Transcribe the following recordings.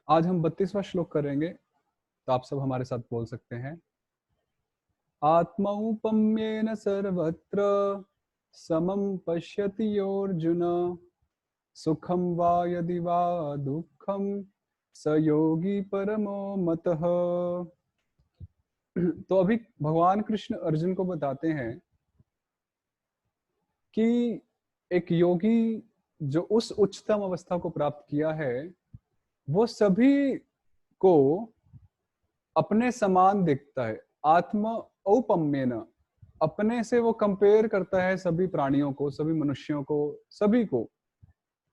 आज हम 32वां श्लोक करेंगे, तो आप सब हमारे साथ बोल सकते हैं। आत्मौपम्येन सर्वत्र समं पश्यति योऽर्जुन, सुखं वा यदि वा दुःखं स योगी परमो मतः। तो अभी भगवान कृष्ण अर्जुन को बताते हैं कि एक योगी जो उस उच्चतम अवस्था को प्राप्त किया है, वो सभी को अपने समान दिखता है। आत्म औपम्येन, अपने से वो कंपेयर करता है सभी प्राणियों को, सभी मनुष्यों को, सभी को।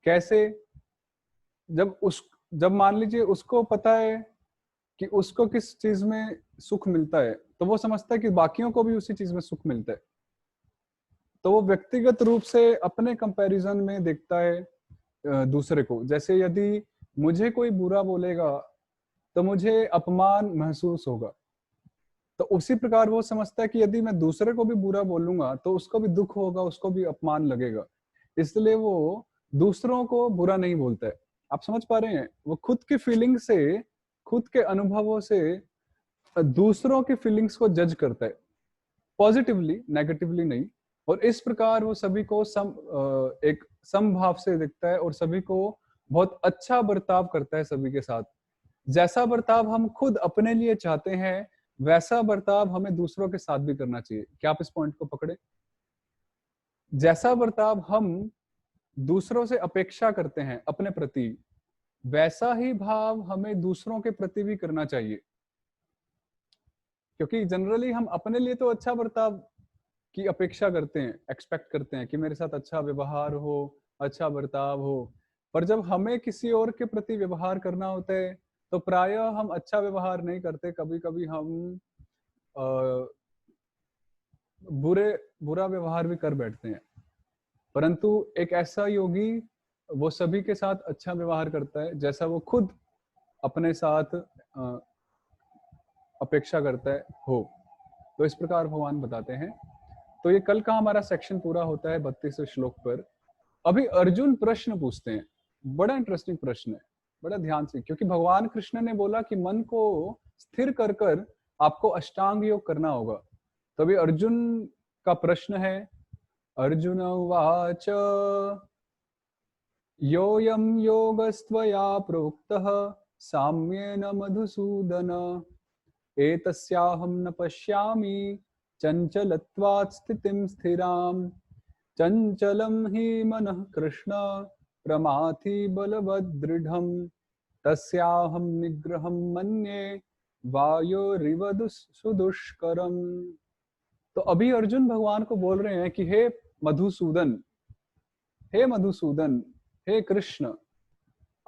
कैसे? जब मान लीजिए उसको पता है कि उसको किस चीज में सुख मिलता है, तो वो समझता है कि बाकियों को भी उसी चीज में सुख मिलता है। तो वो व्यक्तिगत रूप से अपने कंपैरिजन में देखता है दूसरे को। जैसे यदि मुझे कोई बुरा बोलेगा तो मुझे अपमान महसूस होगा, तो उसी प्रकार वो समझता है कि यदि मैं दूसरे को भी बुरा बोलूंगा तो उसको भी दुख होगा, उसको भी अपमान लगेगा। इसलिए वो दूसरों को बुरा नहीं बोलता है। आप समझ पा रहे हैं? वो खुद की फीलिंग से, खुद के अनुभवों से दूसरों की फीलिंग्स को जज करता है, पॉजिटिवली, नेगेटिवली नहीं। और इस प्रकार वो सभी को एक समभाव से देखता है और सभी को बहुत अच्छा बर्ताव करता है सभी के साथ। जैसा बर्ताव हम खुद अपने लिए चाहते हैं, वैसा बर्ताव हमें दूसरों के साथ भी करना चाहिए। क्या आप इस पॉइंट को पकड़े? जैसा बर्ताव हम दूसरों से अपेक्षा करते हैं अपने प्रति, वैसा ही भाव हमें दूसरों के प्रति भी करना चाहिए। क्योंकि जनरली हम अपने लिए तो अच्छा बर्ताव की अपेक्षा करते हैं, एक्सपेक्ट करते हैं कि मेरे साथ अच्छा व्यवहार हो, अच्छा बर्ताव हो। पर जब हमें किसी और के प्रति व्यवहार करना होता है, तो प्रायः हम अच्छा व्यवहार नहीं करते। कभी कभी हम अ, बुरा व्यवहार भी कर बैठते हैं। परंतु एक ऐसा योगी, वो सभी के साथ अच्छा व्यवहार करता है जैसा वो खुद अपने साथ अपेक्षा करता है हो। तो इस प्रकार भगवान बताते हैं। तो ये कल का हमारा सेक्शन पूरा होता है 32वें श्लोक पर। अभी अर्जुन प्रश्न पूछते हैं, बड़ा इंटरेस्टिंग प्रश्न है, बड़ा ध्यान से। क्योंकि भगवान कृष्ण ने बोला कि मन को स्थिर कर कर आपको अष्टांग योग करना होगा। तो अभी अर्जुन का प्रश्न है। अर्जुन उवाच योऽयं योगस्त्वया प्रोक्तः साम्येन मधुसूदन, एतस्याहं न पश्यामि चञ्चलत्वात् स्थितिं स्थिराम्, चञ्चलं हि मनः कृष्ण प्रमाथि बलवदृढम्, तस्याहं निग्रहं मन्ये वायोरिव सुदुष्करम्। तो अभी अर्जुन भगवान को बोल रहे हैं कि हे मधुसूदन, हे मधुसूदन, हे कृष्ण,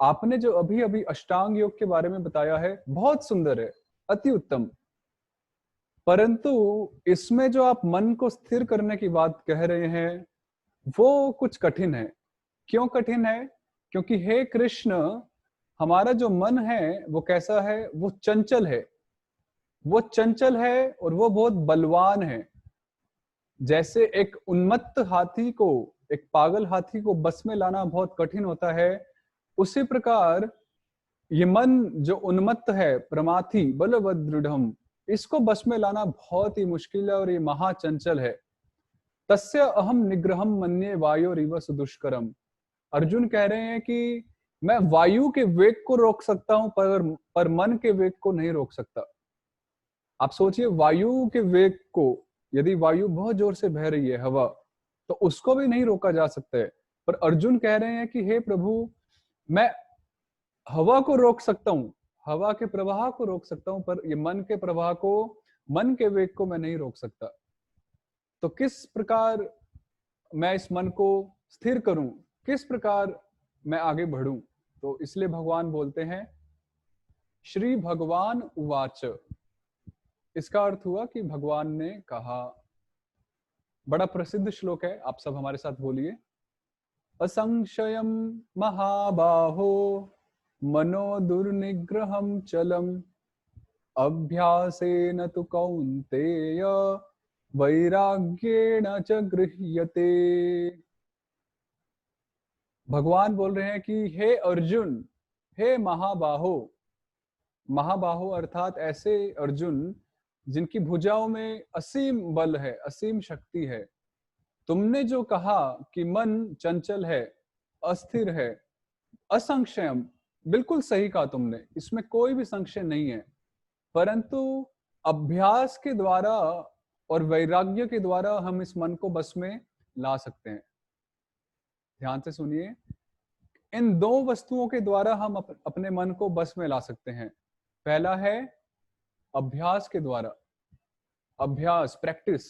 आपने जो अभी अभी अष्टांग योग के बारे में बताया है, बहुत सुंदर है, अति उत्तम। परंतु इसमें जो आप मन को स्थिर करने की बात कह रहे हैं, वो कुछ कठिन है। क्यों कठिन है? क्योंकि हे कृष्ण, हमारा जो मन है वो कैसा है? वो चंचल है। वो चंचल है और वो बहुत बलवान है। जैसे एक उन्मत्त हाथी को, एक पागल हाथी को बस में लाना बहुत कठिन होता है, उसी प्रकार ये मन जो उन्मत्त है, प्रमाथि बलवदृढ़म, इसको बस में लाना बहुत ही मुश्किल है और ये महाचंचल है। तस्य अहम निग्रहम मन्ये वायोरिव सुदुष्करम। अर्जुन कह रहे हैं कि मैं वायु के वेग को रोक सकता हूं, पर मन के वेग को नहीं रोक सकता। आप सोचिए, वायु के वेग को, यदि वायु बहुत जोर से बह रही है, हवा, तो उसको भी नहीं रोका जा सकता है। पर अर्जुन कह रहे हैं कि हे प्रभु, मैं हवा को रोक सकता हूँ, हवा के प्रवाह को रोक सकता हूँ, पर ये मन के प्रवाह को, मन के वेग को मैं नहीं रोक सकता। तो किस प्रकार मैं इस मन को स्थिर करूं, किस प्रकार मैं आगे बढ़ूं? तो इसलिए भगवान बोलते हैं, श्री भगवान उवाच। इसका अर्थ हुआ कि भगवान ने कहा। बड़ा प्रसिद्ध श्लोक है, आप सब हमारे साथ बोलिए। असंशयम महाबाहो मनो दुर्निग्रहम चलम, अभ्यासेन तु कौन्तेय वैराग्येण च गृह्यते। भगवान बोल रहे हैं कि हे अर्जुन, हे महाबाहो, महाबाहो अर्थात ऐसे अर्जुन जिनकी भुजाओं में असीम बल है, असीम शक्ति है। तुमने जो कहा कि मन चंचल है, अस्थिर है, असंशयम, बिल्कुल सही कहा तुमने, इसमें कोई भी संशय नहीं है। परंतु अभ्यास के द्वारा और वैराग्य के द्वारा हम इस मन को बस में ला सकते हैं। ध्यान से सुनिए, इन दो वस्तुओं के द्वारा हम अपने मन को बस में ला सकते हैं। पहला है अभ्यास के द्वारा। अभ्यास, practice,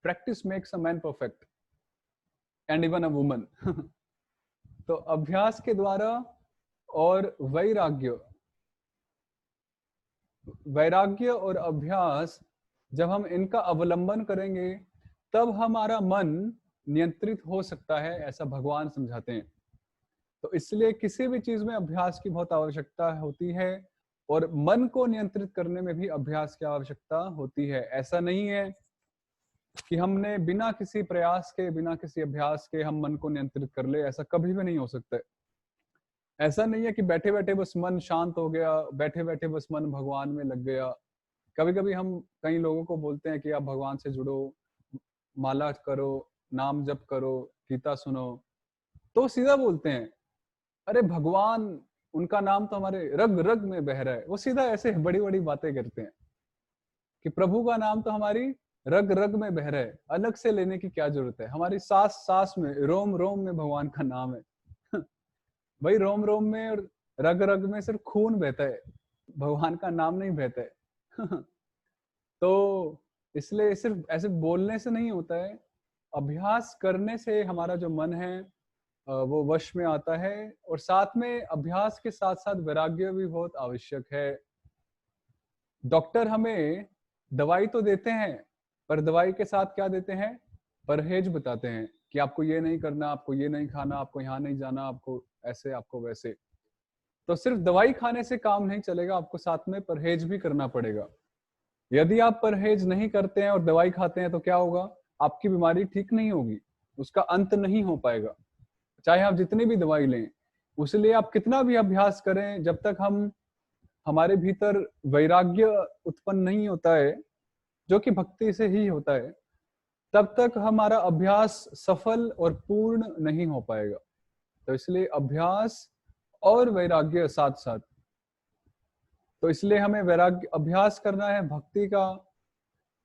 practice makes a man perfect and even a woman. तो अभ्यास के द्वारा और वैराग्य, वैराग्य और अभ्यास, जब हम इनका अवलंबन करेंगे तब हमारा मन नियंत्रित हो सकता है, ऐसा भगवान समझाते हैं। तो इसलिए किसी भी चीज में अभ्यास की बहुत आवश्यकता होती है और मन को नियंत्रित करने में भी अभ्यास की आवश्यकता होती है। ऐसा नहीं है कि हमने बिना किसी प्रयास के, बिना किसी अभ्यास के हम मन को नियंत्रित कर ले, ऐसा कभी भी नहीं हो सकता है। ऐसा नहीं है कि बैठे बैठे बस मन शांत हो गया, बैठे बैठे बस मन भगवान में लग गया। कभी कभी हम कई लोगों को बोलते हैं कि आप भगवान से जुड़ो, माला करो, नाम जप करो, गीता सुनो, तो सीधा बोलते हैं अरे भगवान, उनका नाम तो हमारे रग रग में बह रहा है। वो सीधा ऐसे बड़ी बड़ी बातें करते हैं कि प्रभु का नाम तो हमारी रग रग में बह रहा है, अलग से लेने की क्या जरूरत है, हमारी सांस सांस में, रोम रोम में भगवान का नाम है। भाई रोम रोम में और रग रग में सिर्फ खून बहता है, भगवान का नाम नहीं बहता है। तो इसलिए सिर्फ ऐसे बोलने से नहीं होता है, अभ्यास करने से हमारा जो मन है वो वश में आता है। और साथ में अभ्यास के साथ साथ वैराग्य भी बहुत आवश्यक है। डॉक्टर हमें दवाई तो देते हैं, पर दवाई के साथ क्या देते हैं, परहेज बताते हैं कि आपको ये नहीं करना, आपको ये नहीं खाना, आपको यहाँ नहीं जाना, आपको ऐसे, आपको वैसे। तो सिर्फ दवाई खाने से काम नहीं चलेगा, आपको साथ में परहेज भी करना पड़ेगा। यदि आप परहेज नहीं करते हैं और दवाई खाते हैं तो क्या होगा, आपकी बीमारी ठीक नहीं होगी, उसका अंत नहीं हो पाएगा, चाहे आप जितनी भी दवाई लें। उसलिए आप कितना भी अभ्यास करें, जब तक हमारे भीतर वैराग्य उत्पन्न नहीं होता है, जो कि भक्ति से ही होता है, तब तक हमारा अभ्यास सफल और पूर्ण नहीं हो पाएगा। तो इसलिए अभ्यास और वैराग्य साथ साथ। तो इसलिए हमें वैराग्य अभ्यास करना है भक्ति का,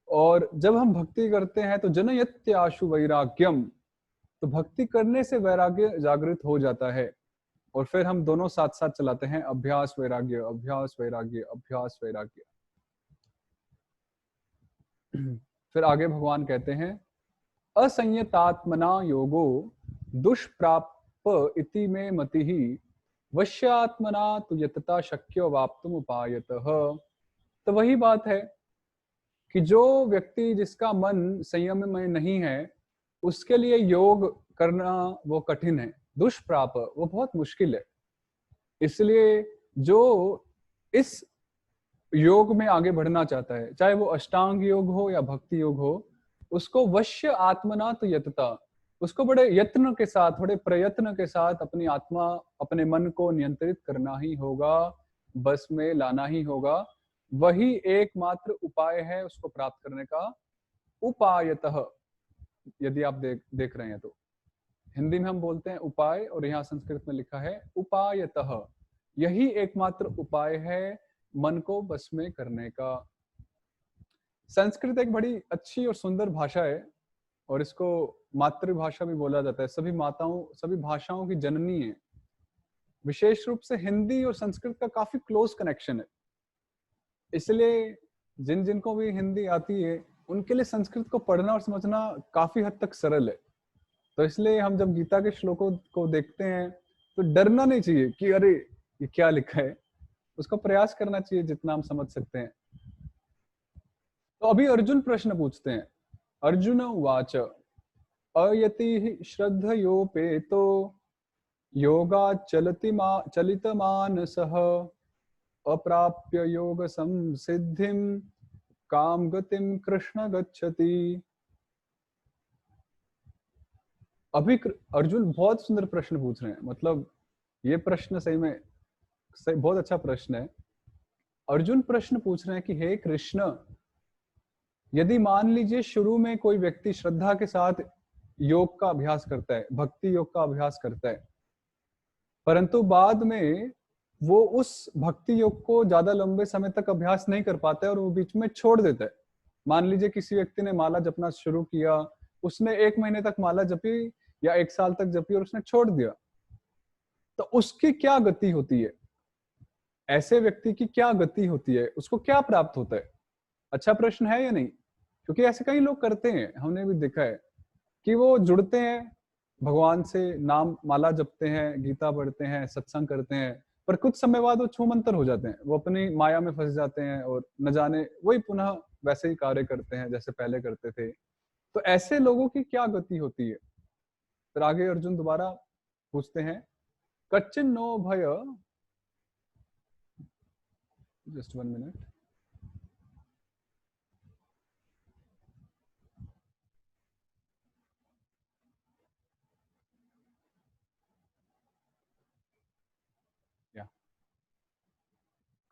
और जब हम भक्ति करते हैं तो जनयत्य आशु वैराग्यम, तो भक्ति करने से वैराग्य जागृत हो जाता है। और फिर हम दोनों साथ साथ चलाते हैं, अभ्यास वैराग्य, अभ्यास वैराग्य, अभ्यास वैराग्य। फिर आगे भगवान कहते हैं, असंयतात्मना योगो दुष्प्राप इति में मतिहि वश्यात्मना तु यतता शक्यो वाप्तुम उपायतः। तो वही बात है कि जो व्यक्ति, जिसका मन संयम में नहीं है, उसके लिए योग करना वो कठिन है, दुष्प्राप, वो बहुत मुश्किल है। इसलिए जो इस योग में आगे बढ़ना चाहता है, चाहे वो अष्टांग योग हो या भक्ति योग हो, उसको वश्य आत्मना तो यतता, उसको बड़े यत्न के साथ, बड़े प्रयत्न के साथ अपनी आत्मा, अपने मन को नियंत्रित करना ही होगा, बस में लाना ही होगा। वही एकमात्र उपाय है उसको प्राप्त करने का। उपायतः, यदि आप देख रहे हैं तो हिंदी में हम बोलते हैं उपाय, और यहाँ संस्कृत में लिखा है उपायतः। यही एकमात्र उपाय है मन को बस में करने का। संस्कृत एक बड़ी अच्छी और सुंदर भाषा है, और इसको मातृभाषा भी बोला जाता है। सभी माताओं, सभी भाषाओं की जननी है। विशेष रूप से हिंदी और संस्कृत का काफी क्लोज कनेक्शन है, इसलिए जिन जिनको भी हिंदी आती है उनके लिए संस्कृत को पढ़ना और समझना काफी हद तक सरल है। तो इसलिए हम जब गीता के श्लोकों को देखते हैं तो डरना नहीं चाहिए कि अरे ये क्या लिखा है, उसका प्रयास करना चाहिए जितना हम समझ सकते हैं। तो अभी अर्जुन प्रश्न पूछते हैं। अर्जुन उवाच अयति श्रद्धयोपेतो योगा चलित मानसः अप्राप्य योग संसिद्धिम काम गतिम कृष्ण गच्छति। अभी अर्जुन बहुत सुंदर प्रश्न पूछ रहे हैं, मतलब ये प्रश्न सही में बहुत अच्छा प्रश्न है। अर्जुन प्रश्न पूछ रहे हैं कि हे कृष्ण, यदि मान लीजिए शुरू में कोई व्यक्ति श्रद्धा के साथ योग का अभ्यास करता है, भक्ति योग का अभ्यास करता है, परंतु बाद में वो उस भक्ति योग को ज्यादा लंबे समय तक अभ्यास नहीं कर पाता है और वो बीच में छोड़ देता है। मान लीजिए किसी व्यक्ति ने माला जपना शुरू किया, उसने 1 महीने तक माला जपी या 1 साल तक जपी और उसने छोड़ दिया, तो उसकी क्या गति होती है? ऐसे व्यक्ति की क्या गति होती है? उसको क्या प्राप्त होता है? अच्छा प्रश्न है या नहीं? क्योंकि ऐसे कई लोग करते हैं, हमने भी देखा है कि वो जुड़ते हैं भगवान से, नाम माला जपते हैं, गीता पढ़ते हैं, सत्संग करते हैं, पर कुछ समय बाद वो छूमंतर हो जाते हैं, वो अपनी माया में फंस जाते हैं और न जाने वही पुनः वैसे ही कार्य करते हैं जैसे पहले करते थे। तो ऐसे लोगों की क्या गति होती है? फिर आगे अर्जुन दोबारा पूछते हैं, कच्चिन नो भय, जस्ट 1 मिनट।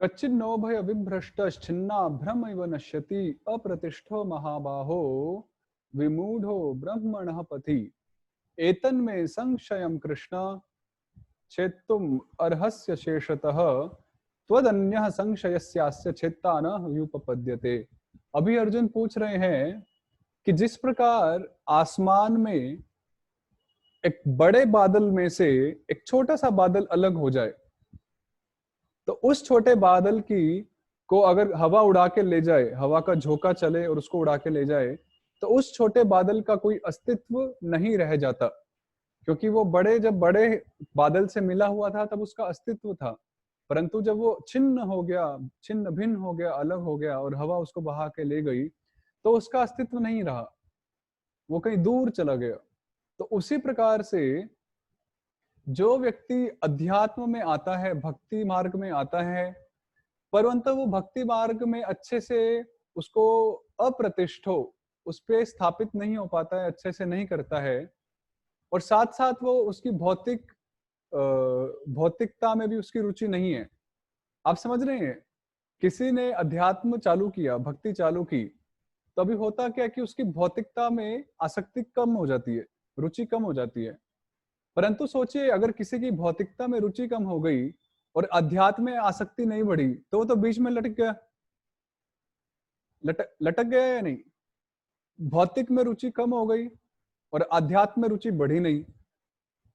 कच्चिन्नो भय विभ्रष्टश्चिन्ना भ्रम इव नश्यति अप्रतिष्ठो महाबाहो विमूढ़ो ब्रह्मणः पथि एतन्मे संशयं कृष्ण छेत्तुम अर्हस्य शेषतः त्वदन्यः संशयस्यास्य छेत्ता न युपपद्यते। अभी अर्जुन पूछ रहे हैं कि जिस प्रकार आसमान में एक बड़े बादल में से एक छोटा सा बादल अलग हो जाए, तो उस छोटे बादल की को अगर हवा उड़ा के ले जाए, हवा का झोंका चले और उसको उड़ा के ले जाए, तो उस छोटे बादल का कोई अस्तित्व नहीं रह जाता, क्योंकि वो जब बड़े बादल से मिला हुआ था तब उसका अस्तित्व था। परंतु जब वो छिन्न हो गया, छिन्न भिन्न हो गया, अलग हो गया और हवा उसको बहा के ले गई, तो उसका अस्तित्व नहीं रहा, वो कहीं दूर चला गया। तो उसी प्रकार से जो व्यक्ति अध्यात्म में आता है, भक्ति मार्ग में आता है, परंतु वो भक्ति मार्ग में अच्छे से उसको अप्रतिष्ठ हो, उस पे स्थापित नहीं हो पाता है, अच्छे से नहीं करता है, और साथ साथ वो उसकी भौतिकता में भी उसकी रुचि नहीं है। आप समझ रहे हैं? किसी ने अध्यात्म चालू किया, भक्ति चालू की, तो अभी होता क्या कि उसकी भौतिकता में आसक्ति कम हो जाती है, रुचि कम हो जाती है। परंतु सोचिए, अगर किसी की भौतिकता में रुचि कम हो गई और अध्यात्म में आसक्ति नहीं बढ़ी, तो वो तो बीच में लटक गया, लटक गया या नहीं? भौतिक में रुचि कम हो गई और अध्यात्म में रुचि बढ़ी नहीं,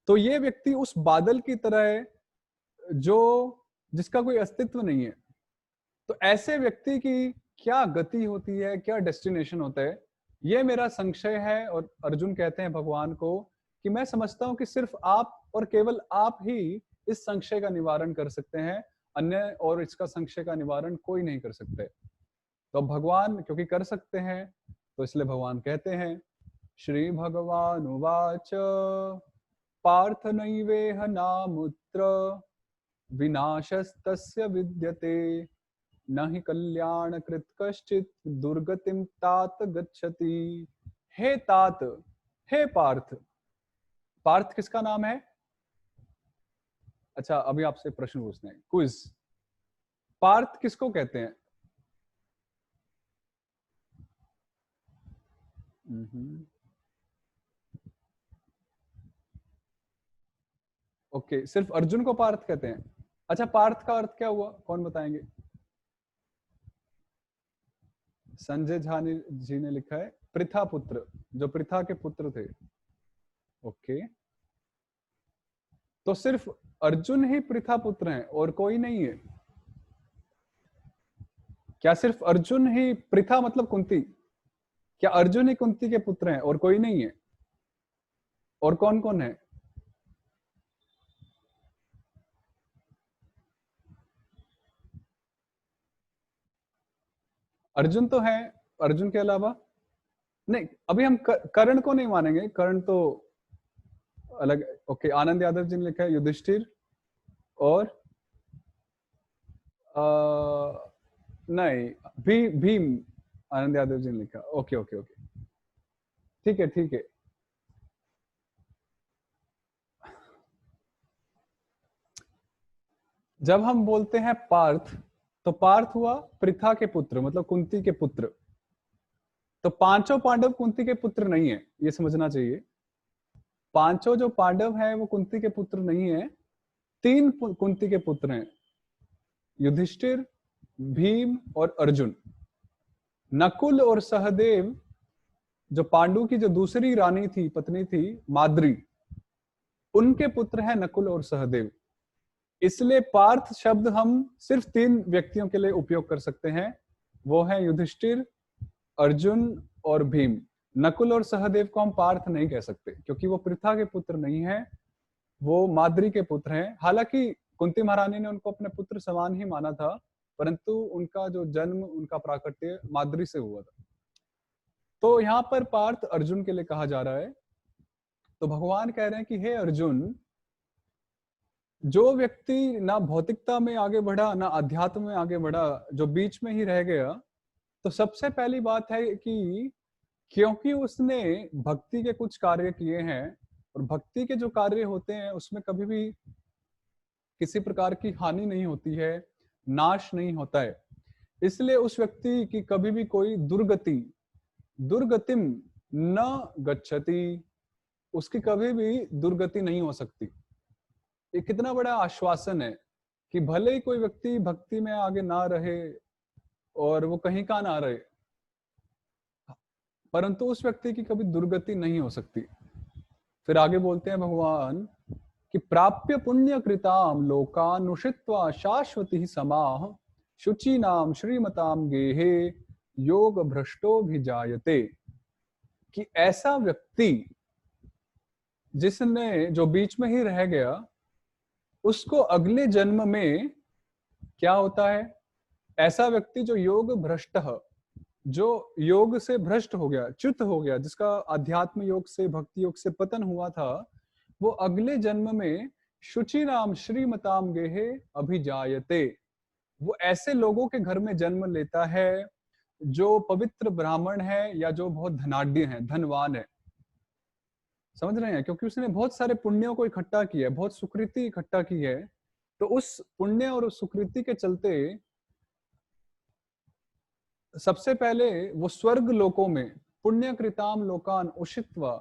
तो ये व्यक्ति उस बादल की तरह है जो जिसका कोई अस्तित्व नहीं है। तो ऐसे व्यक्ति की क्या गति होती है, क्या डेस्टिनेशन होता है, ये मेरा संशय है। और अर्जुन कहते हैं भगवान को कि मैं समझता हूं कि सिर्फ आप और केवल आप ही इस संशय का निवारण कर सकते हैं, अन्य और इसका संशय का निवारण कोई नहीं कर सकते। तो भगवान क्योंकि कर सकते हैं, तो इसलिए भगवान कहते हैं, श्री भगवान उवाच पार्थ नैवेह नामुत्र विनाशस्तस्य विद्यते न हि कल्याण कृत कश्चित दुर्गतिम तात गच्छति। हे तात, हे पार्थ। पार्थ किसका नाम है? अच्छा, अभी आपसे प्रश्न पूछते हैं, क्विज। पार्थ किसको कहते हैं? ओके, सिर्फ अर्जुन को पार्थ कहते हैं। अच्छा, पार्थ का अर्थ क्या हुआ, कौन बताएंगे? संजय झा जी ने लिखा है पृथा पुत्र, जो पृथा के पुत्र थे। ओके, तो सिर्फ अर्जुन ही पृथा पुत्र हैं और कोई नहीं है? क्या सिर्फ अर्जुन ही, पृथा मतलब कुंती, क्या अर्जुन ही कुंती के पुत्र हैं और कोई नहीं है? और कौन कौन है? अर्जुन तो है, अर्जुन के अलावा नहीं। अभी हम कर्ण को नहीं मानेंगे, कर्ण तो अलग। ओके, आनंद यादव जी ने लिखा है युधिष्ठिर और नहीं, भीम। आनंद यादव जी ने लिखा। ओके ओके ओके, ठीक है ठीक है। जब हम बोलते हैं पार्थ, तो पार्थ हुआ पृथा के पुत्र, मतलब कुंती के पुत्र। तो पांचों पांडव कुंती के पुत्र नहीं है, ये समझना चाहिए। पांचों जो पांडव हैं वो कुंती के पुत्र नहीं है, तीन कुंती के पुत्र हैं, युधिष्ठिर, भीम और अर्जुन। नकुल और सहदेव जो पांडु की जो दूसरी रानी थी, पत्नी थी, माद्री, उनके पुत्र हैं नकुल और सहदेव। इसलिए पार्थ शब्द हम सिर्फ तीन व्यक्तियों के लिए उपयोग कर सकते हैं, वो है युधिष्ठिर, अर्जुन और भीम। नकुल और सहदेव को हम पार्थ नहीं कह सकते, क्योंकि वो पृथा के पुत्र नहीं है, वो माद्री के पुत्र हैं। हालांकि कुंती महारानी ने उनको अपने पुत्र समान ही माना था, परंतु उनका जो जन्म, उनका प्राकट्य माद्री से हुआ था। तो यहाँ पर पार्थ अर्जुन के लिए कहा जा रहा है। तो भगवान कह रहे हैं कि हे अर्जुन, जो व्यक्ति ना भौतिकता में आगे बढ़ा ना अध्यात्म में आगे बढ़ा, जो बीच में ही रह गया, तो सबसे पहली बात है कि क्योंकि उसने भक्ति के कुछ कार्य किए हैं, और भक्ति के जो कार्य होते हैं उसमें कभी भी किसी प्रकार की हानि नहीं होती है, नाश नहीं होता है। इसलिए उस व्यक्ति की कभी भी कोई दुर्गतिम न गच्छति, उसकी कभी भी दुर्गति नहीं हो सकती। ये कितना बड़ा आश्वासन है कि भले ही कोई व्यक्ति भक्ति में आगे ना रहे और वो कहीं का ना रहे, परंतु उस व्यक्ति की कभी दुर्गति नहीं हो सकती। फिर आगे बोलते हैं भगवान कि प्राप्य पुण्य कृताम लोकानुषित्वा शाश्वती समाह शुचि नाम श्रीमताम गेहे योग भ्रष्टो भी जायते। कि ऐसा व्यक्ति जिसने, जो बीच में ही रह गया, उसको अगले जन्म में क्या होता है? ऐसा व्यक्ति जो योग भ्रष्ट, जो योग से भ्रष्ट हो गया, च्युत हो गया, जिसका अध्यात्म योग से, भक्ति योग से पतन हुआ था, वो अगले जन्म में शुचि नाम श्रीमताम गेहे अभिजायते, वो ऐसे लोगों के घर में जन्म लेता है जो पवित्र ब्राह्मण है या जो बहुत धनाढ्य है, धनवान है। समझ रहे हैं? क्योंकि उसने बहुत सारे पुण्यों को इकट्ठा किया है, बहुत सुकृति इकट्ठा की है, तो उस पुण्य और उस सुकृति के चलते सबसे पहले वो स्वर्ग लोकों में, पुण्य कृताम लोकान उषित्वा,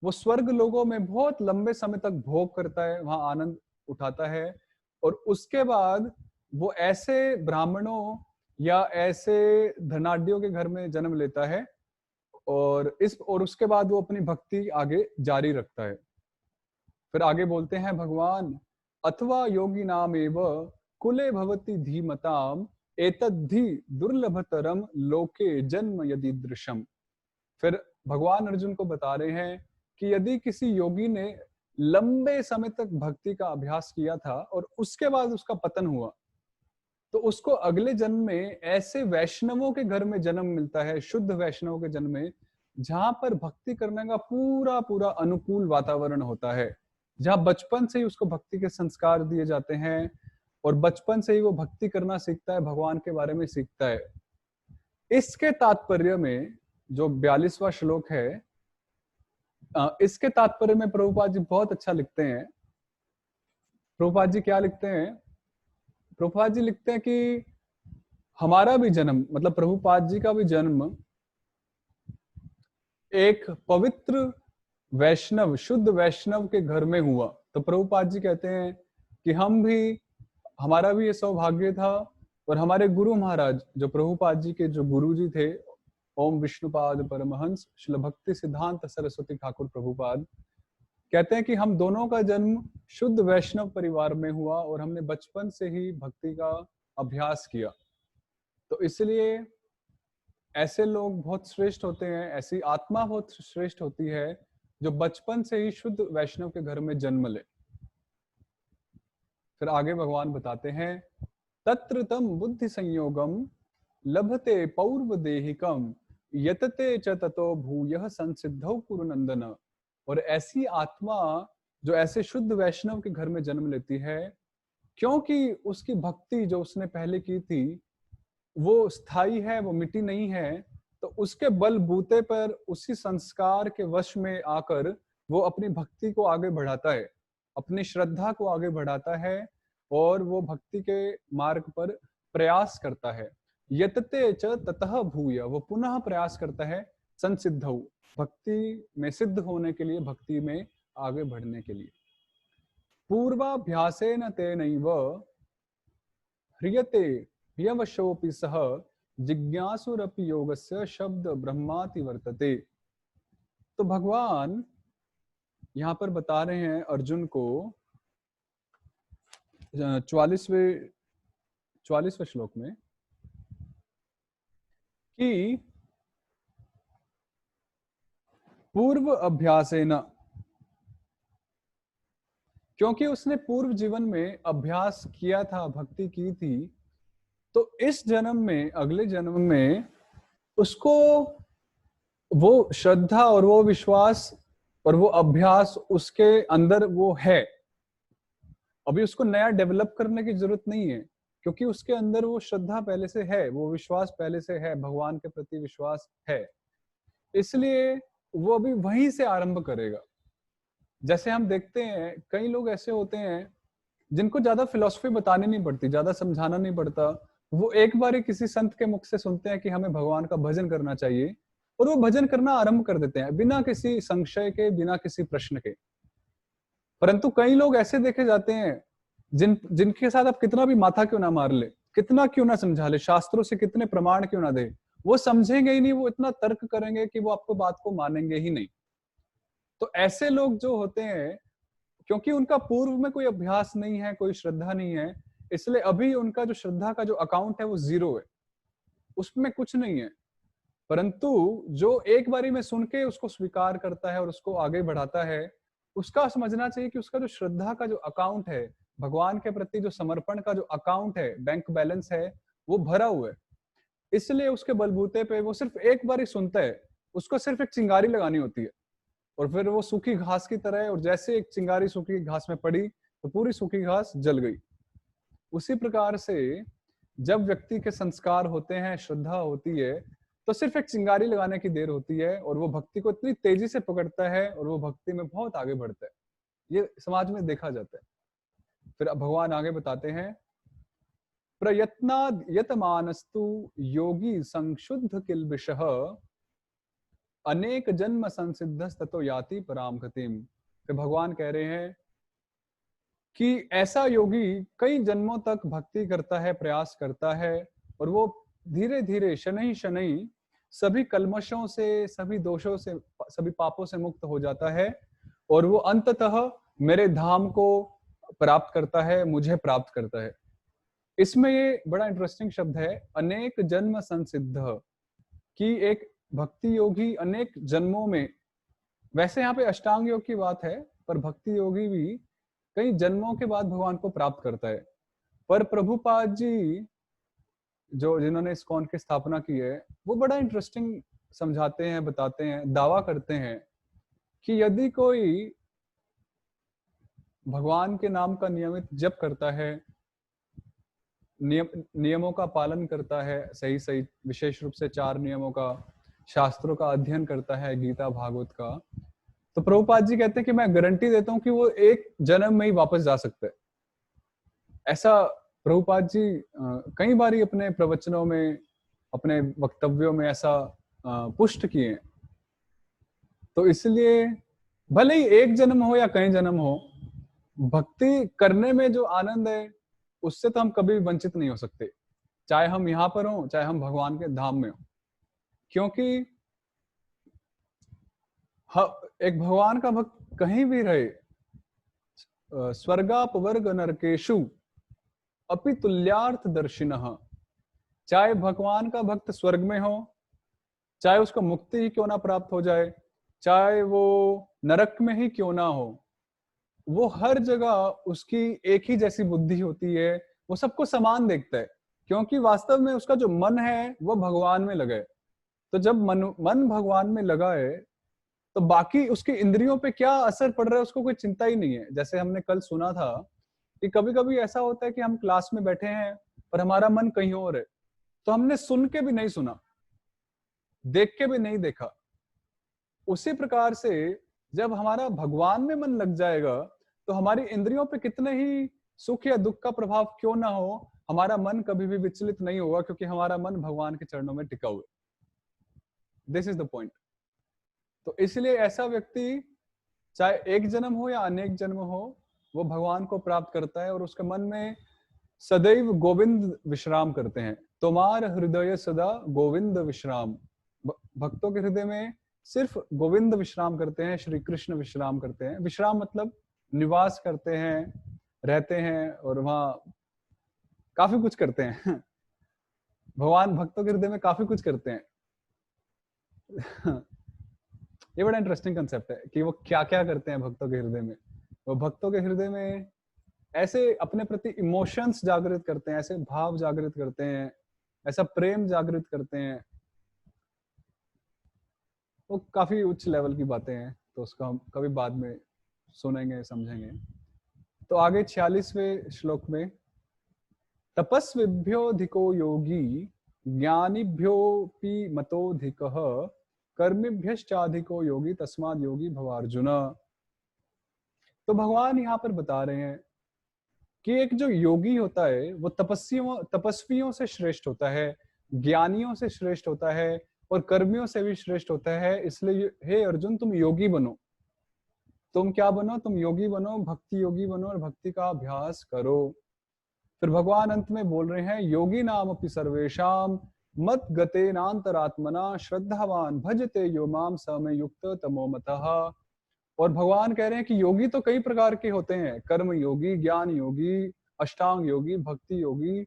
वो स्वर्ग लोकों में बहुत लंबे समय तक भोग करता है, वहां आनंद उठाता है। और उसके बाद वो ऐसे ब्राह्मणों या ऐसे धनाढ्यों के घर में जन्म लेता है, और उसके बाद वो अपनी भक्ति आगे जारी रखता है। फिर आगे बोलते हैं भगवान, अथवा योगी नाम एव कुले भवति धीमताम एतद्धि दुर्लभतरम लोके जन्म यदि दृशम। फिर भगवान अर्जुन को बता रहे हैं कि यदि किसी योगी ने लंबे समय तक भक्ति का अभ्यास किया था और उसके बाद उसका पतन हुआ, तो उसको अगले जन्म में ऐसे वैष्णवों के घर में जन्म मिलता है, शुद्ध वैष्णवों के जन्म में, जहां पर भक्ति करने का पूरा पूरा अनुकूल वातावरण होता है, जहां बचपन से ही उसको भक्ति के संस्कार दिए जाते हैं और बचपन से ही वो भक्ति करना सीखता है, भगवान के बारे में सीखता है। इसके तात्पर्य में जो 42वां श्लोक है, इसके तात्पर्य में प्रभुपाद जी बहुत अच्छा लिखते हैं। प्रभुपाद जी क्या लिखते हैं? प्रभुपाद जी लिखते हैं कि हमारा भी जन्म, मतलब प्रभुपाद जी का भी जन्म एक पवित्र वैष्णव, शुद्ध वैष्णव के घर में हुआ। तो प्रभुपाद जी कहते हैं कि हमारा भी ये सौभाग्य था, और हमारे गुरु महाराज जो प्रभुपाद जी के जो गुरु जी थे, ओम विष्णुपाद परमहंस श्रील भक्ति सिद्धांत सरस्वती ठाकुर प्रभुपाद, कहते हैं कि हम दोनों का जन्म शुद्ध वैष्णव परिवार में हुआ और हमने बचपन से ही भक्ति का अभ्यास किया। तो इसलिए ऐसे लोग बहुत श्रेष्ठ होते हैं, ऐसी आत्मा बहुत श्रेष्ठ होती है जो बचपन से ही शुद्ध वैष्णव के घर में जन्म ले। फिर आगे भगवान बताते हैं, तत्र तम बुद्धि संयोगम लभते पौर्व देहिकम यतते च ततो भूयः संसिद्धौ कुरुनंदन। और ऐसी आत्मा जो ऐसे शुद्ध वैष्णव के घर में जन्म लेती है, क्योंकि उसकी भक्ति जो उसने पहले की थी वो स्थायी है, वो मिटी नहीं है, तो उसके बलबूते पर, उसी संस्कार के वश में आकर वो अपनी भक्ति को आगे बढ़ाता है, अपनी श्रद्धा को आगे बढ़ाता है, और वो भक्ति के मार्ग पर प्रयास करता है। यतते च ततः भूय, वो पुनः प्रयास करता है संसिद्धौ, भक्ति में सिद्ध होने के लिए, भक्ति में आगे बढ़ने के लिए। पूर्वाभ्यासेन तेनैव ह्रियते ह्यवशोऽपि सः जिज्ञासुरपि योगस्य शब्द ब्रह्माति वर्तते। तो भगवान यहाँ पर बता रहे हैं अर्जुन को 44वें श्लोक में कि पूर्व अभ्यासेन, क्योंकि उसने पूर्व जीवन में अभ्यास किया था, भक्ति की थी, तो इस जन्म में, अगले जन्म में उसको वो श्रद्धा और वो विश्वास और वो अभ्यास उसके अंदर वो है। अभी उसको नया डेवलप करने की जरूरत नहीं है, क्योंकि उसके अंदर वो श्रद्धा पहले से है, वो विश्वास पहले से है, भगवान के प्रति विश्वास है। इसलिए वो अभी वहीं से आरंभ करेगा। जैसे हम देखते हैं कई लोग ऐसे होते हैं जिनको ज्यादा फिलॉसफी बतानी नहीं पड़ती, ज्यादा समझाना नहीं पड़ता, वो एक बार ही किसी संत के मुख से सुनते हैं कि हमें भगवान का भजन करना चाहिए, और वो भजन करना आरंभ कर देते हैं बिना किसी संशय के, बिना किसी प्रश्न के। परंतु कई लोग ऐसे देखे जाते हैं जिनके साथ आप कितना भी माथा क्यों ना मार ले, कितना क्यों ना समझा ले, शास्त्रों से कितने प्रमाण क्यों ना दे, वो समझेंगे ही नहीं, वो इतना तर्क करेंगे कि वो आपको बात को मानेंगे ही नहीं। तो ऐसे लोग जो होते हैं, क्योंकि उनका पूर्व में कोई अभ्यास नहीं है, कोई श्रद्धा नहीं है, इसलिए अभी उनका जो श्रद्धा का जो अकाउंट है वो जीरो है, उसमें कुछ नहीं है। परंतु जो एक बारी में सुन के उसको स्वीकार करता है और उसको आगे बढ़ाता है, उसका समझना चाहिए कि उसका जो श्रद्धा का जो अकाउंट है, भगवान के प्रति जो समर्पण का जो अकाउंट है, बैंक बैलेंस है, वो भरा हुआ है। इसलिए उसके बलबूते पे वो सिर्फ एक बार ही सुनता है, उसको सिर्फ एक चिंगारी लगानी होती है, और फिर वो सूखी घास की तरह है, और जैसे एक चिंगारी सूखी घास में पड़ी तो पूरी सूखी घास जल गई। उसी प्रकार से जब व्यक्ति के संस्कार होते हैं, श्रद्धा होती है, तो सिर्फ एक चिंगारी लगाने की देर होती है, और वो भक्ति को इतनी तेजी से पकड़ता है और वो भक्ति में बहुत आगे बढ़ता है। ये समाज में देखा जाता है। फिर भगवान आगे बताते हैं, प्रयत्नाद यतमानस्तु योगी संशुद्ध किल्बिषः अनेक जन्म संसिद्धस्ततो याति पराम गतिम। फिर भगवान कह रहे हैं कि ऐसा योगी कई जन्मों तक भक्ति करता है, प्रयास करता है, और वो धीरे धीरे शनै शनै सभी कल्मशों से, सभी दोषों से, सभी पापों से मुक्त हो जाता है, और वो अंततः मेरे धाम को प्राप्त करता है, मुझे प्राप्त करता है। इसमें ये बड़ा इंटरेस्टिंग शब्द है, अनेक जन्म संसिद्ध, कि एक भक्ति योगी अनेक जन्मों में, वैसे यहाँ पे अष्टांग योग की बात है, पर भक्ति योगी भी कई जन्मों के बाद भगवान को प्राप्त करता है। पर प्रभुपाद जी जो जिन्होंने इस्कॉन की स्थापना की है, वो बड़ा इंटरेस्टिंग समझाते हैं, बताते हैं, दावा करते हैं कि यदि कोई भगवान के नाम का नियमित जप करता है, नियमों का पालन करता है, सही सही, विशेष रूप से 4 नियमों का, शास्त्रों का अध्ययन करता है, गीता भागवत का, तो प्रभुपाद जी कहते हैं कि मैं गारंटी देता हूं कि वो एक जन्म में ही वापस जा सकता है। ऐसा प्रभुपाद जी कई बार अपने प्रवचनों में, अपने वक्तव्यों में ऐसा पुष्ट किए। तो इसलिए भले ही एक जन्म हो या कई जन्म हो, भक्ति करने में जो आनंद है उससे तो हम कभी भी वंचित नहीं हो सकते, चाहे हम यहाँ पर हो, चाहे हम भगवान के धाम में हो। क्योंकि एक भगवान का भक्त कहीं भी रहे, स्वर्गापवर्ग नरकेशु अपि तुल्यार्थ दर्शिनः, चाहे भगवान का भक्त स्वर्ग में हो, चाहे उसको मुक्ति ही क्यों ना प्राप्त हो जाए, चाहे वो नरक में ही क्यों ना हो, वो हर जगह उसकी एक ही जैसी बुद्धि होती है, वो सबको समान देखता है, क्योंकि वास्तव में उसका जो मन है वो भगवान में लगा है। तो जब मन भगवान में लगा है, तो बाकी उसकी इंद्रियों पे क्या असर पड़ रहा है उसको कोई चिंता ही नहीं है। जैसे हमने कल सुना था कि कभी कभी ऐसा होता है कि हम क्लास में बैठे हैं पर हमारा मन कहीं और है, तो हमने सुन के भी नहीं सुना, देख के भी नहीं देखा। उसी प्रकार से जब हमारा भगवान में मन लग जाएगा, तो हमारी इंद्रियों पे कितने ही सुख या दुख का प्रभाव क्यों ना हो, हमारा मन कभी भी विचलित नहीं होगा, क्योंकि हमारा मन भगवान के चरणों में टिका हुआ है। This is the point. तो इसलिए ऐसा व्यक्ति चाहे एक जन्म हो या अनेक जन्म हो, वो भगवान को प्राप्त करता है और उसके मन में सदैव गोविंद विश्राम करते हैं। तुम्हार हृदय सदा गोविंद विश्राम। भक्तों के हृदय में सिर्फ गोविंद विश्राम करते हैं, श्री कृष्ण विश्राम करते हैं। विश्राम मतलब निवास करते हैं, रहते हैं और वहां काफी कुछ करते हैं। भगवान भक्तों के हृदय में काफी कुछ करते हैं। ये बड़ा इंटरेस्टिंग कंसेप्ट है कि वो क्या क्या करते हैं भक्तों के हृदय में। वो भक्तों के हृदय में ऐसे अपने प्रति इमोशंस जागृत करते हैं, ऐसे भाव जागृत करते हैं, ऐसा प्रेम जागृत करते हैं। वो काफी उच्च लेवल की बातें हैं, तो उसको हम कभी बाद में सुनेंगे, समझेंगे। तो आगे 46वें श्लोक में, तपस्विभ्योऽधिको योगी ज्ञानिभ्योऽपि मतोऽधिकः कर्मिभ्यश्चाधिको योगी तस्माद् योगी भवार्जुन। तो भगवान यहाँ पर बता रहे हैं कि एक जो योगी होता है वो तपस्वियों से श्रेष्ठ होता है, ज्ञानियों से श्रेष्ठ होता है और कर्मियों से भी श्रेष्ठ होता है। इसलिए हे अर्जुन, तुम योगी बनो। तुम क्या बनो? तुम योगी बनो, भक्ति योगी बनो और भक्ति का अभ्यास करो। फिर भगवान अंत में बोल रहे हैं, योगी नाम अपि सर्वेशाम मत गतेनांतरात्मना श्रद्धावान भजते यो माम स मे युक्त तमोमतः। और भगवान कह रहे हैं कि योगी तो कई प्रकार के होते हैं, कर्म योगी, ज्ञान योगी, अष्टांग योगी, भक्ति योगी,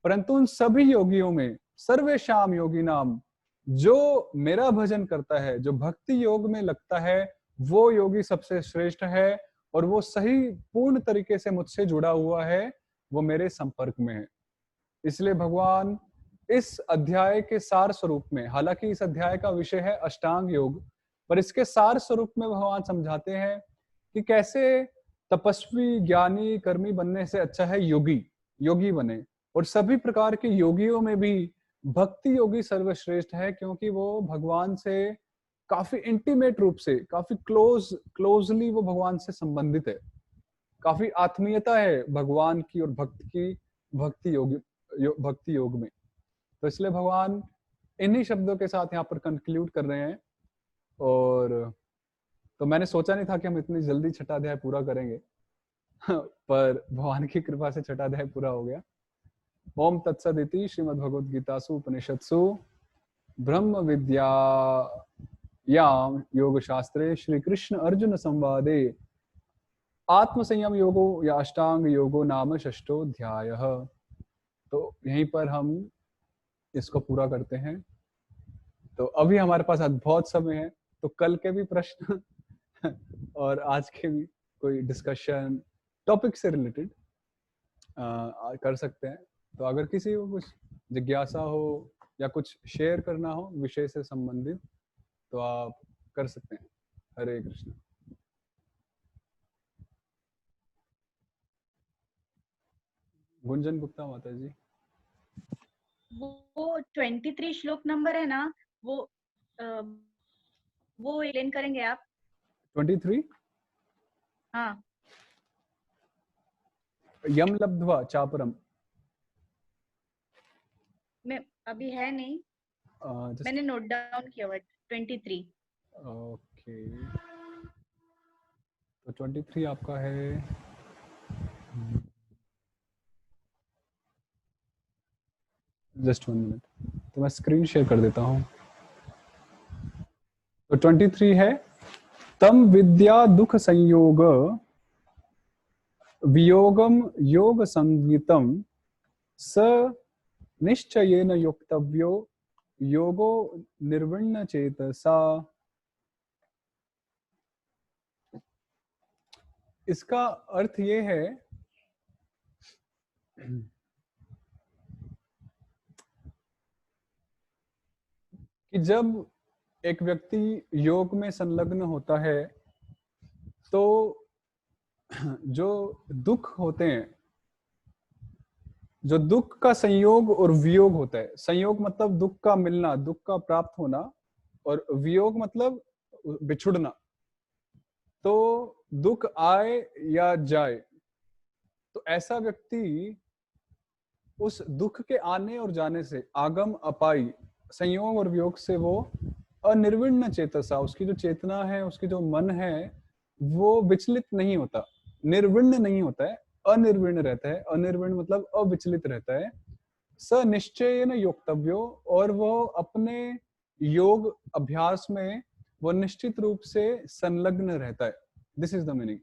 परंतु उन सभी योगियों में सर्वेशाम योगी नाम, जो मेरा भजन करता है, जो भक्ति योग में लगता है, वो योगी सबसे श्रेष्ठ है और वो सही पूर्ण तरीके से मुझसे जुड़ा हुआ है, वो मेरे संपर्क में है। इसलिए भगवान इस अध्याय के सार स्वरूप में, हालांकि इस अध्याय का विषय है अष्टांग योग, पर इसके सार स्वरूप में भगवान समझाते हैं कि कैसे तपस्वी, ज्ञानी, कर्मी बनने से अच्छा है योगी, योगी बने। और सभी प्रकार के योगियों में भी भक्ति योगी सर्वश्रेष्ठ है, क्योंकि वो भगवान से काफी इंटीमेट रूप से, काफी क्लोजली वो भगवान से संबंधित है। काफी आत्मीयता है भगवान की और भक्त की भक्ति योग में। तो इसलिए भगवान इन्हीं शब्दों के साथ यहाँ पर कंक्लूड कर रहे हैं। और तो मैंने सोचा नहीं था कि हम इतनी जल्दी छठा अध्याय पूरा करेंगे, पर भगवान की कृपा से छठा अध्याय पूरा हो गया। ओम तत्सदिति श्रीमद्भगवद्गीतासु उपनिषत्सु ब्रह्म विद्यायाम योग शास्त्रे श्री कृष्ण अर्जुन संवादे आत्म संयम योगो या अष्टांग योगो नाम षष्ठोऽध्यायः। तो यहीं पर हम इसको पूरा करते हैं। तो अभी हमारे पास बहुत समय है, तो कल के भी प्रश्न और आज के भी कोई डिस्कशन टॉपिक से रिलेटेड कर सकते हैं। तो अगर किसी को कुछ जिज्ञासा हो या कुछ शेयर करना हो विषय से संबंधित, तो आप कर सकते हैं। हरे कृष्ण। गुंजन गुप्ता माता जी। वो 23 श्लोक नंबर है ना, वो एक्सप्लेन करेंगे आप? 23? हाँ। यम लब्ध्वा चापरम। मैं अभी है नहीं, मैंने नोट डाउन किया हुआ 23। ओके, तो 23 आपका है। जस्ट 1 मिनट, तो मैं स्क्रीन शेयर कर देता हूँ। तो 23 है, तम विद्या दुख संयोग वियोगम योग संगीतम स निश्चयेन योक्तव्यो योगो निर्विण्ण चेतसा। इसका अर्थ ये है कि जब एक व्यक्ति योग में संलग्न होता है, तो जो दुख होते हैं, जो दुख का संयोग और वियोग होता है, संयोग मतलब दुख का मिलना, दुख का प्राप्त होना, और वियोग मतलब बिछुड़ना। तो दुख आए या जाए, तो ऐसा व्यक्ति उस दुख के आने और जाने से, आगम अपाई, संयोग और वियोग से वो अनिर्विण्ण चेतसा, उसकी जो चेतना है, उसकी जो मन है, वो विचलित नहीं होता, निर्विण्ण नहीं होता है, अनिर्विण्ण रहता है। अनिर्विण्ण मतलब अविचलित रहता है। स निश्चयेन योक्तव्यो, और वो अपने योग अभ्यास में वो निश्चित रूप से संलग्न रहता है। This is the meaning.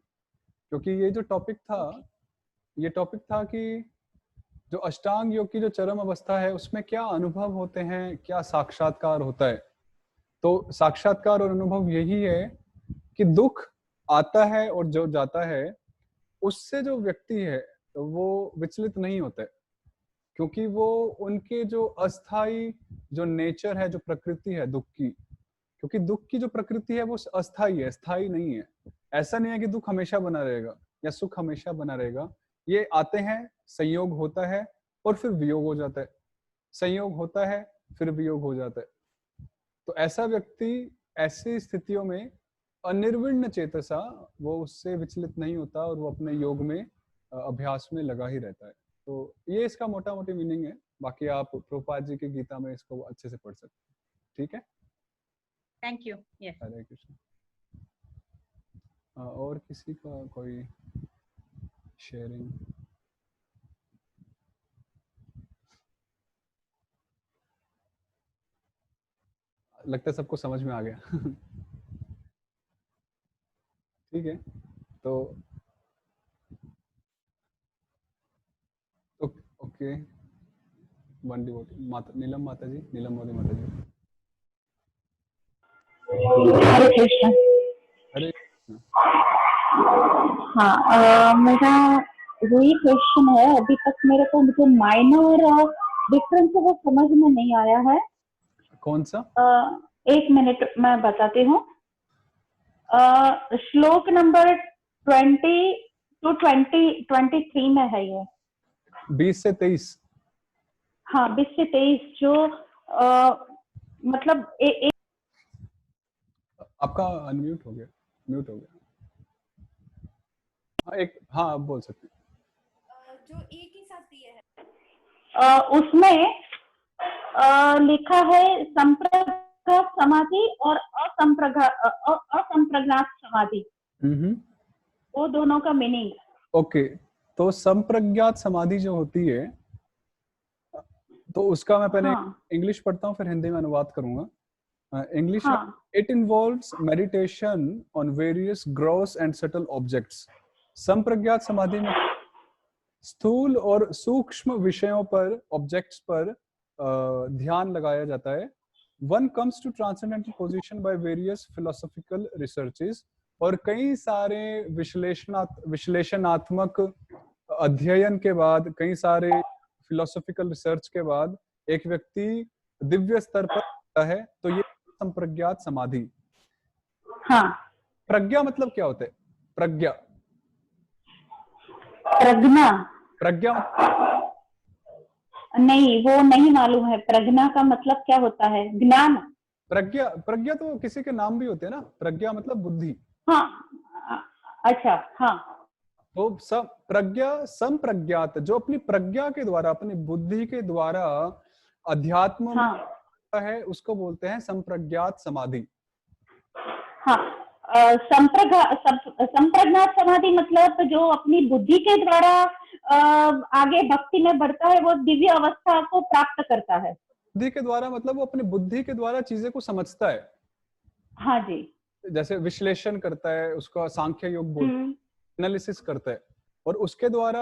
क्योंकि ये जो टॉपिक था, ये टॉपिक था कि जो अष्टांग योग की जो चरम अवस्था है, उसमें क्या अनुभव होते हैं, क्या साक्षात्कार होता है। तो साक्षात्कार और अनुभव यही है कि दुख आता है और जो जाता है, उससे जो व्यक्ति है वो विचलित नहीं होता है, क्योंकि वो उनके जो अस्थाई जो नेचर है, जो प्रकृति है दुख की, क्योंकि दुख की जो प्रकृति है वो अस्थाई है, स्थायी नहीं है। ऐसा नहीं है कि दुख हमेशा बना रहेगा या सुख हमेशा बना रहेगा। ये आते हैं, संयोग होता है और फिर वियोग हो जाता है, संयोग होता है फिर वियोग हो जाता है। तो ऐसा व्यक्ति ऐसी स्थितियों में अनिर्विण्ण चेतसा, वो उससे विचलित नहीं होता और वो अपने योग में अभ्यास में लगा ही रहता है। तो ये इसका मोटा मोटी मीनिंग है। बाकी आप प्रभुपाद जी की गीता में इसको अच्छे से पढ़ सकते हैं। ठीक है, थैंक यू। यस, हरे कृष्ण। और किसी का कोई शेयरिंग? लगता है सबको समझ में आ गया। ठीक है, तो ओके, वन डिवोटी माता नीलम माता जी, नीलम मोदी माता जी। हरे कृष्ण। हरे कृष्ण। हाँ, मेरा वही क्वेश्चन है। अभी तक मेरे को मुझे माइनर डिफरेंस वो समझ में नहीं आया है। कौन सा? एक मिनट मैं बताती हूँ। श्लोक नंबर 20 to 23 में है ये। 20 से 23। हाँ, 20 से 23 जो मतलब आपका अनम्यूट हो गया, म्यूट हो गया। हाँ, एक, हाँ आप बोल सकते हैं। जो एक ही साथ दिए है उसमें लिखा है संप्रज्ञात समाधि और असंप्रज्ञात समाधि। वो दोनों का मीनिंग। ओके, तो संप्रज्ञात समाधि जो होती है, तो उसका मैं पहले इंग्लिश पढ़ता हूँ, फिर हिंदी में अनुवाद करूंगा। इंग्लिश में, it involves meditation on various gross and subtle objects. संप्रज्ञात समाधि में स्थूल और सूक्ष्म विषयों पर, ऑब्जेक्ट्स पर ध्यान लगाया जाता है। One comes to transcendental position by various philosophical researches, और कई सारे विश्लेषणात्मक अध्ययन के बाद, कई सारे फिलोसॉफिकल रिसर्च के बाद एक व्यक्ति दिव्य स्तर पर होता है। तो ये संप्रज्ञात समाधि। हाँ। प्रज्ञा मतलब क्या होता है? प्रज्ञा, प्रज्ञा, प्रज्ञा नहीं, वो नहीं मालूम है। प्रज्ञा का मतलब क्या होता है? ज्ञान। प्रज्ञा, प्रज्ञा तो किसी के नाम भी होते हैं ना। प्रज्ञा मतलब बुद्धि। हाँ, अच्छा, हाँ। तो प्रज्ञा, संप्रज्ञात, जो अपनी प्रज्ञा के द्वारा, अपनी बुद्धि के द्वारा अध्यात्म है, उसको बोलते हैं संप्रज्ञात समाधि। हाँ, संप्रज्ञात समाधि मतलब जो अपनी बुद्धि के द्वारा आगे भक्ति में बढ़ता है, वो दिव्य अवस्था को प्राप्त करता है। बुद्धि के द्वारा मतलब वो अपनी बुद्धि के द्वारा चीजें को समझता है। हाँ जी। जैसे विश्लेषण करता है, उसका सांख्य योग बोलते हैं, एनालिसिस करता है, और उसके द्वारा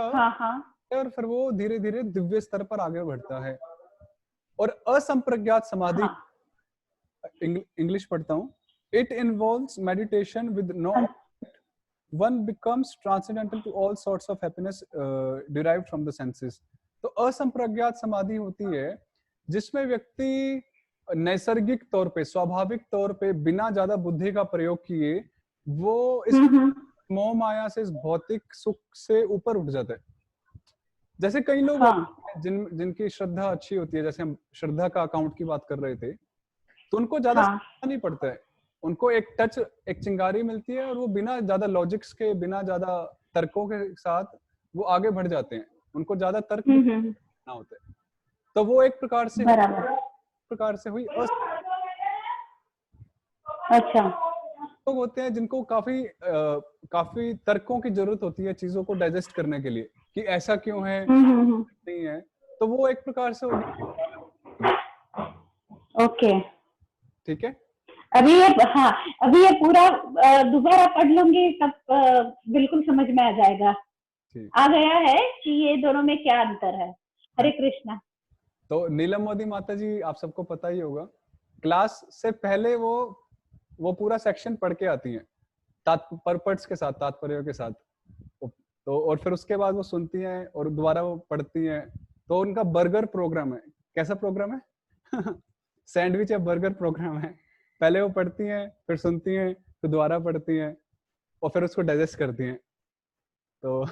और फिर वो धीरे धीरे दिव्य स्तर पर आगे बढ़ता है। और असंप्रज्ञात समाधि, इंग्लिश पढ़ता हूँ, it involves meditation with no, one becomes transcendental to all sorts of happiness derived from the senses। तो असंप्रज्ञात समाधि होती है जिसमें व्यक्ति नैसर्गिक तौर पे, स्वाभाविक तौर पे, बिना ज्यादा बुद्धि का प्रयोग किए वो इस मोह माया से, इस भौतिक सुख से ऊपर उठ जाता है। जैसे कई लोग जिनकी श्रद्धा अच्छी होती है, जैसे हम श्रद्धा का अकाउंट की बात कर रहे थे, तो उनको ज्यादा नहीं पड़ता है। उनको एक टच, एक चिंगारी मिलती है और वो बिना ज्यादा लॉजिक्स के, बिना ज्यादा तर्कों के साथ वो आगे बढ़ जाते हैं। उनको ज्यादा तर्क, ना होते, तो वो एक प्रकार से हुई। अच्छा। लोग होते हैं जिनको काफी तर्कों की जरूरत होती है चीजों को डाइजेस्ट करने के लिए, कि ऐसा क्यों है, नहीं है, तो वो एक प्रकार से ओके। ठीक है। अभी ये, हाँ, अभी ये पूरा दोबारा पढ़ लूंगी तब बिल्कुल समझ में आ जाएगा। आ गया है कि ये दोनों में क्या अंतर है। हरे कृष्णा। तो नीलम मोदी माता जी आप सबको पता ही होगा, क्लास से पहले वो पूरा सेक्शन पढ़ के आती हैं पर्पट्स के साथ, तात्पर्यों के साथ। तो और फिर उसके बाद वो सुनती हैं और दोबारा वो पढ़ती हैं। तो उनका बर्गर प्रोग्राम है। कैसा प्रोग्राम है? सैंडविच या बर्गर प्रोग्राम है। पहले वो पढ़ती हैं, फिर सुनती हैं, फिर दोबारा पढ़ती हैं और फिर उसको डाइजेस्ट करती हैं। तो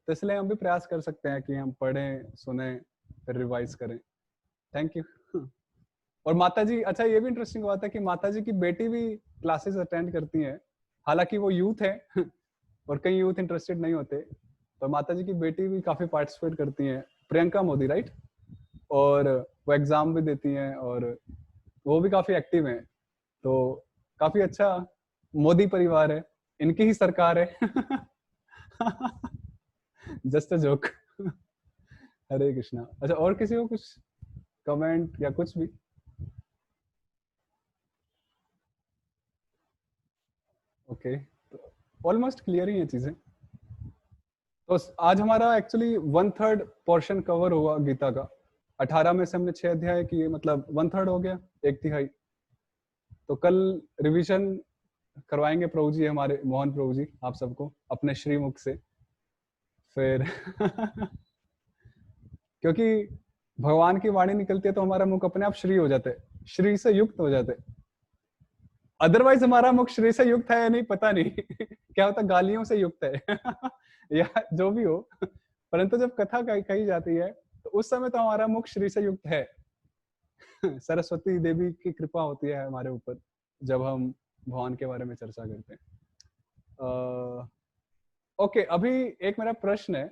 इसलिए हम भी प्रयास कर सकते हैं कि हम पढ़ें, सुने, फिर रिवाइज करें। Thank you. और माता जी, अच्छा ये भी इंटरेस्टिंग बात है कि माता जी की बेटी भी क्लासेस अटेंड करती हैं, हालांकि वो यूथ है और कई यूथ इंटरेस्टेड नहीं होते, तो माता जी की बेटी भी काफी पार्टिसिपेट करती हैं, प्रियंका मोदी, राइट। और वो एग्जाम भी देती हैं और वो भी काफी एक्टिव हैं। तो काफी अच्छा मोदी परिवार है, इनकी ही सरकार है। Just a joke. Hare Krishna. अच्छा, और किसी को कुछ कमेंट या कुछ भी? ओके, ऑलमोस्ट क्लियर ही है चीजें। तो आज हमारा एक्चुअली 1/3 पोर्शन कवर हुआ गीता का। 18 में से हमने 6 अध्याय किए, मतलब 1/3 हो गया, 1/3। तो कल रिवीजन करवाएंगे प्रभु जी, हमारे मोहन प्रभु जी, आप सबको अपने श्रीमुख से। फिर क्योंकि भगवान की वाणी निकलती है तो हमारा मुख अपने आप श्री हो जाते, श्री से युक्त हो जाते। अदरवाइज हमारा मुख श्री से युक्त है या नहीं पता नहीं। क्या होता, गालियों से युक्त है या जो भी हो, परंतु जब कथा कही जाती है तो उस समय तो हमारा मुख श्री से युक्त है। सरस्वती देवी की कृपा होती है हमारे ऊपर जब हम भगवान के बारे में चर्चा करते हैं। ओके, अभी एक मेरा प्रश्न है।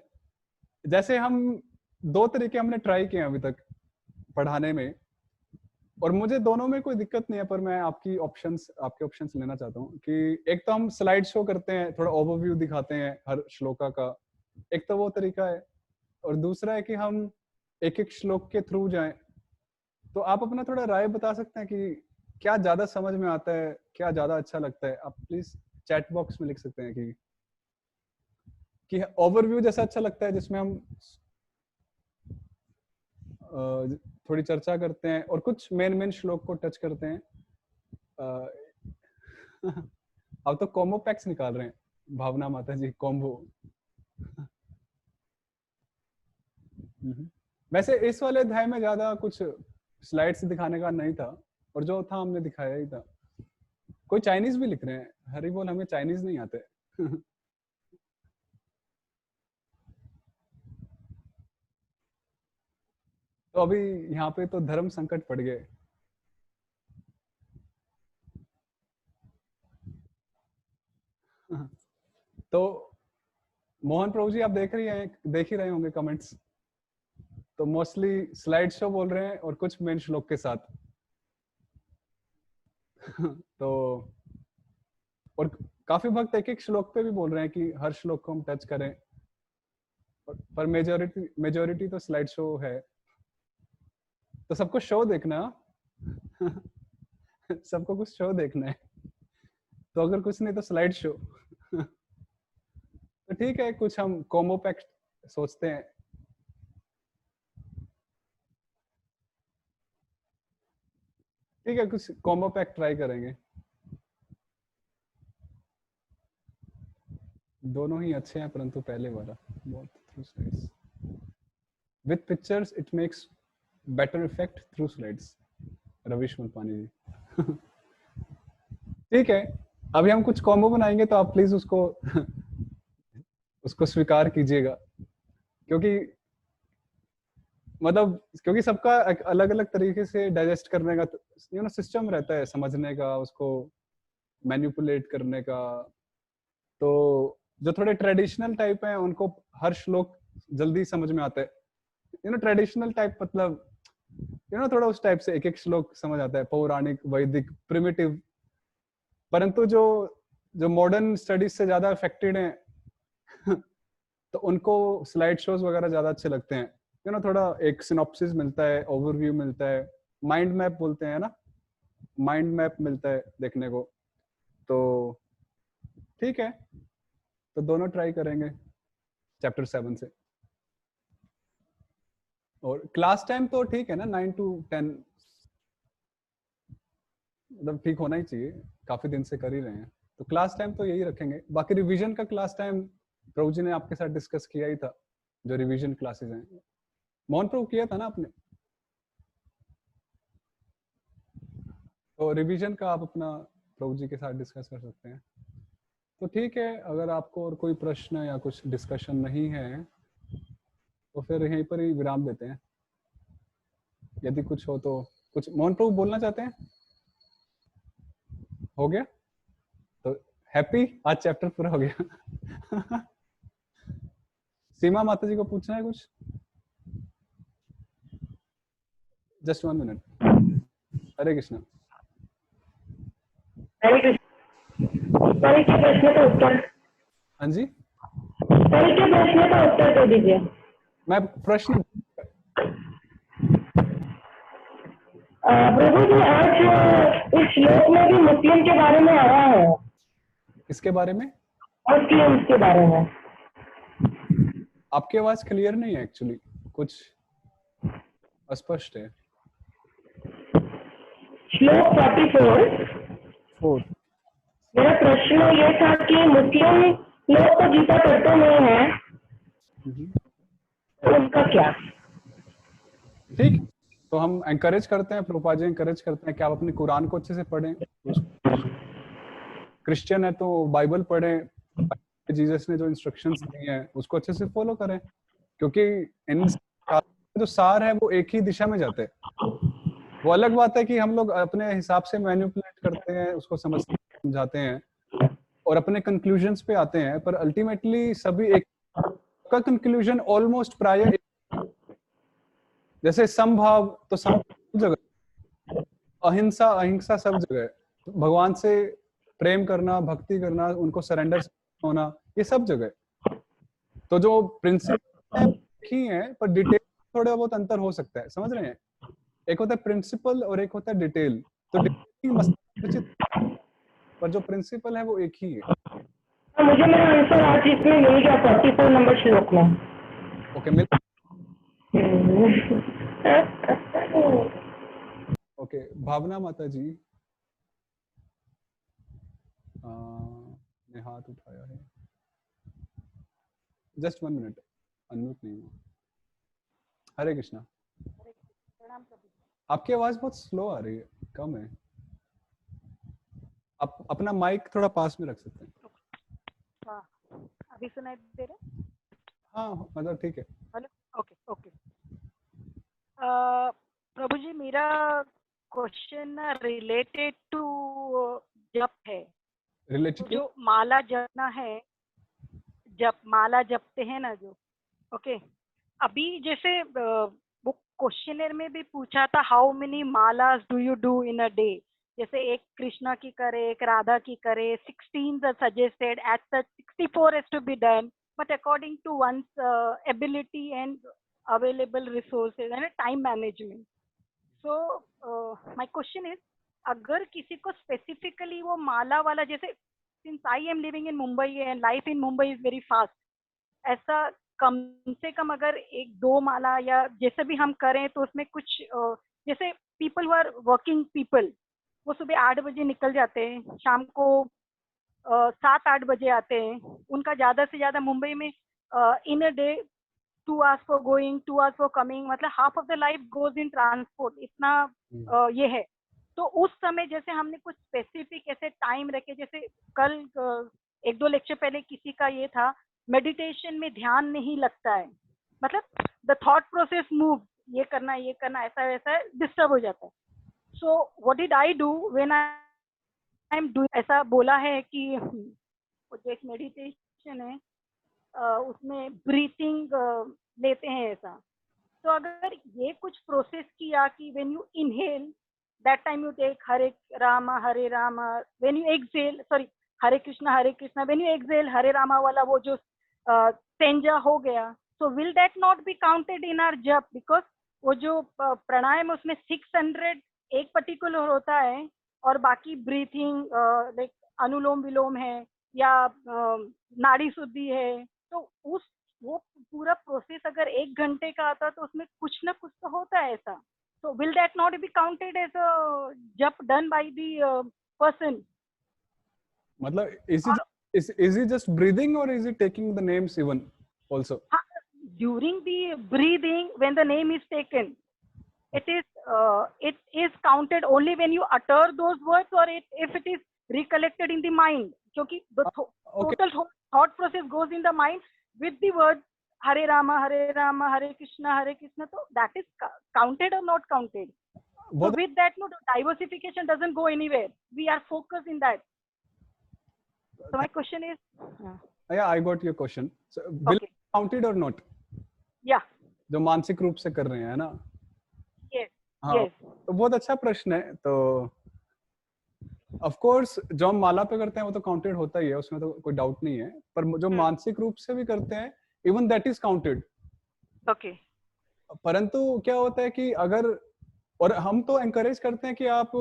जैसे हम 2 तरीके हमने ट्राई किए अभी तक पढ़ाने में, और मुझे दोनों में कोई दिक्कत नहीं है, पर मैं आपके ऑप्शंस लेना चाहता हूँ कि एक तो हम स्लाइड शो करते हैं, थोड़ा ओवरव्यू दिखाते हैं हर श्लोका का, एक तो वो तरीका है, और दूसरा है कि हम एक एक श्लोक के थ्रू जाएं। तो आप अपना थोड़ा राय बता सकते हैं कि क्या ज्यादा समझ में आता है, क्या ज्यादा अच्छा लगता है? आप प्लीज चैट बॉक्स में लिख सकते हैं कि ओवरव्यू जैसा अच्छा लगता है जिसमें हम थोड़ी चर्चा करते हैं और कुछ मेन श्लोक को टच करते हैं। अब तो कॉम्बो पैक्स निकाल रहे हैं भावना माता जी, कॉम्बो। वैसे इस वाले अध्याय में ज्यादा कुछ स्लाइड्स दिखाने का नहीं था, और जो था हमने दिखाया ही था। कोई चाइनीज भी लिख रहे हैं, हरी बोल, हमें चाइनीज नहीं आते। तो अभी यहाँ पे तो धर्म संकट पड़ गए। तो मोहन प्रभु जी, आप देख ही रहे होंगे कमेंट्स। तो मोस्टली स्लाइड शो बोल रहे हैं और कुछ मेन श्लोक के साथ। तो और काफी भक्त एक एक श्लोक पे भी बोल रहे हैं कि हर श्लोक को हम टच करें, पर मेजोरिटी तो स्लाइड शो है। तो सबको शो देखना। सबको कुछ शो देखना है, तो अगर कुछ नहीं तो स्लाइड शो। तो ठीक है, कुछ हम कॉम्बो पैक सोचते हैं। ठीक है, कुछ कॉम्बो पैक ट्राई करेंगे। दोनों ही अच्छे हैं, परंतु पहले वाला बहुत with pictures it makes better effect through slides. Ravish Mulpani ji. ठीक है, अभी हम कुछ कॉम्बो बनाएंगे तो आप प्लीज उसको स्वीकार कीजिएगा, क्योंकि सबका अलग अलग तरीके से डाइजेस्ट करने का सिस्टम रहता है, समझने का, उसको मैनिपुलेट करने का। तो जो थोड़े ट्रेडिशनल टाइप हैं उनको हर श्लोक जल्दी समझ में आता है, ट्रेडिशनल टाइप, मतलब थोड़ा उस टाइप से एक एक श्लोक समझ आता है, पौराणिक, वैदिक, प्रिमिटिव। परंतु जो जो मॉडर्न स्टडीज से ज्यादा अफेक्टेड हैं तो उनको स्लाइड शोज वगैरह ज्यादा अच्छे लगते हैं। थोड़ा एक सिनॉप्सिस मिलता है, ओवरव्यू मिलता है, माइंड मैप बोलते हैं ना, माइंड मैप मिलता है देखने को। तो ठीक है, तो दोनों ट्राई करेंगे चैप्टर 7 से। और क्लास टाइम तो ठीक है ना, 9 to 10, मतलब ठीक होना ही चाहिए, काफी दिन से कर ही रहे हैं, तो क्लास टाइम तो यही रखेंगे। बाकी रिवीजन का क्लास टाइम प्रभु जी ने आपके साथ डिस्कस किया ही था, जो रिवीजन क्लासेस हैं। मोहन प्रभु किया था ना आपने, तो रिवीजन का आप अपना प्रभु जी के साथ डिस्कस कर सकते हैं। तो ठीक है, अगर आपको और कोई प्रश्न या कुछ डिस्कशन नहीं है तो फिर यहीं पर ही विराम देते हैं। यदि कुछ हो तो कुछ मोहन प्रभु बोलना चाहते हैं? हो गया तो हैप्पी, आज चैप्टर पूरा हो गया। सीमा माता जी को पूछना है कुछ? Just 1 minute. Hare Krishna. Hare Krishna. Sir के प्रश्न का उत्तर। हाँ जी, सर के प्रश्न का उत्तर दे दीजिए। मैं प्रश्न प्रभु जी, आज इस श्लोक में भी मुस्लिम के बारे में आया है। इसके बारे में? मुस्लिम के बारे में। आपकी आवाज क्लियर नहीं है एक्चुअली, कुछ अस्पष्ट है। श्लोक 44। मेरा प्रश्न ये था कि मुस्लिम लोग तो गीता पढ़ते नहीं है, तो उनका क्या? ठीक, तो हम एंकरेज करते हैं, प्रभुपाद जी एंकरेज करते हैं कि आप अपने कुरान को अच्छे से पढ़ें। क्रिश्चियन है तो बाइबल पढ़ें, जीसस ने जो इंस्ट्रक्शंस दिए हैं उसको अच्छे से फॉलो करें, क्योंकि इन जो सार है वो एक ही दिशा में जाते हैं। वो अलग बात है कि हम लोग अपने हिसाब से मैनिपुलेट करते हैं, उसको समझाते हैं और अपने कंक्लूजन्स पे आते हैं, पर अल्टीमेटली सभी एक का कंक्लूजन ऑलमोस्ट प्राय जैसे समभाव, तो सब जगह, अहिंसा अहिंसा सब जगह, भगवान से प्रेम करना, भक्ति करना, उनको सरेंडर होना, ये सब जगह। तो जो प्रिंसिपल ही है, पर डिटेल थोड़ा बहुत अंतर हो सकता है, समझ रहे हैं? एक होता है प्रिंसिपल और एक होता है डिटेल। तो डिटेल पर जो प्रिंसिपल है वो एक ही है। मुझे मेरा आंसर आज इसमें मिल गया 44 नंबर श्लोक में। ओके, मिल ओके। भावना माता जी ने हाथ उठाया है, जस्ट 1 मिनट, अनम्यूट नहीं हुआ। हरे कृष्णा। आपकी आवाज बहुत स्लो आ रही है, कम है। आप अपना माइक थोड़ा पास में रख सकते हैं। अभी सुनाई दे रहा? हाँ, मतलब ठीक है। Hello, okay okay. प्रभु जी, मेरा क्वेश्चन रिलेटेड टू जप है। रिलेटेड जो माला जपना है, जप माला जपते हैं ना जो, ओके। अभी जैसे वो क्वेश्चनर में भी पूछा था, how many malas do you do in a day? जैसे एक कृष्णा की करे, एक राधा की करे, 16 are suggested, at such 64 has to be done, but according to one's ability and available resources and time management. So my question is, अगर किसी को स्पेसिफिकली वो माला वाला, जैसे since I am living in Mumbai and life in Mumbai is very fast, ऐसा कम से कम अगर 1-2 माला या जैसे भी हम करें तो उसमें कुछ जैसे people who are working people, वो सुबह 8 बजे निकल जाते हैं, शाम को 7-8 बजे आते हैं, उनका ज्यादा से ज्यादा मुंबई में in a day 2 hours for going, 2 hours for coming, मतलब half of the life goes in transport, इतना ये है। तो उस समय जैसे हमने कुछ स्पेसिफिक ऐसे टाइम रखे, जैसे कल 1-2 लेक्चर पहले किसी का ये था, मेडिटेशन में ध्यान नहीं लगता है, मतलब द थॉट प्रोसेस मूव, ये करना ऐसा वैसा डिस्टर्ब हो जाता है। So what did I do when I am doing, ऐसा बोला है कि जो एक मेडिटेशन है उसमें ब्रीथिंग लेते हैं ऐसा, तो अगर ये कुछ प्रोसेस किया कि when you inhale that time you take Hare Rama, when you exhale, sorry, Hare Krishna, when you exhale Hare Rama वाला वो जो सेंजा हो गया, so will that not be counted in our jap? Because वो जो प्राणायाम उसमें 600 एक पर्टिकुलर होता है और बाकी ब्रीथिंग लाइक अनुलोम विलोम है या नाड़ी शुद्धि है, तो वो पूरा प्रोसेस अगर 1 घंटे का आता तो उसमें कुछ ना कुछ तो होता है ऐसा. So will that not be counted as a jap done by the person? मतलब is he just breathing or is he taking the names even also? During the breathing, when the name is taken, it is counted only when you utter those words, or if it is recollected in the mind. क्योंकि the total thought process goes in the mind with the words Hare Rama, Hare Krishna, so that is counted or not counted. So with that, no, the diversification doesn't go anywhere. We are focused in that. So my question is, yeah, I got your question. So will it be counted or not? Yeah. जो मानसिक रूप से कर रहे हैं ना. Yes. हाँ, yes. तो बहुत अच्छा प्रश्न है. तो ऑफ कोर्स जो हम माला पे करते हैं वो तो काउंटेड होता ही है, उसमें तो कोई डाउट नहीं है. पर जो मानसिक रूप से भी करते हैं, even that is counted. Okay. परंतु क्या होता है कि अगर, और हम तो एनकरेज करते हैं कि आप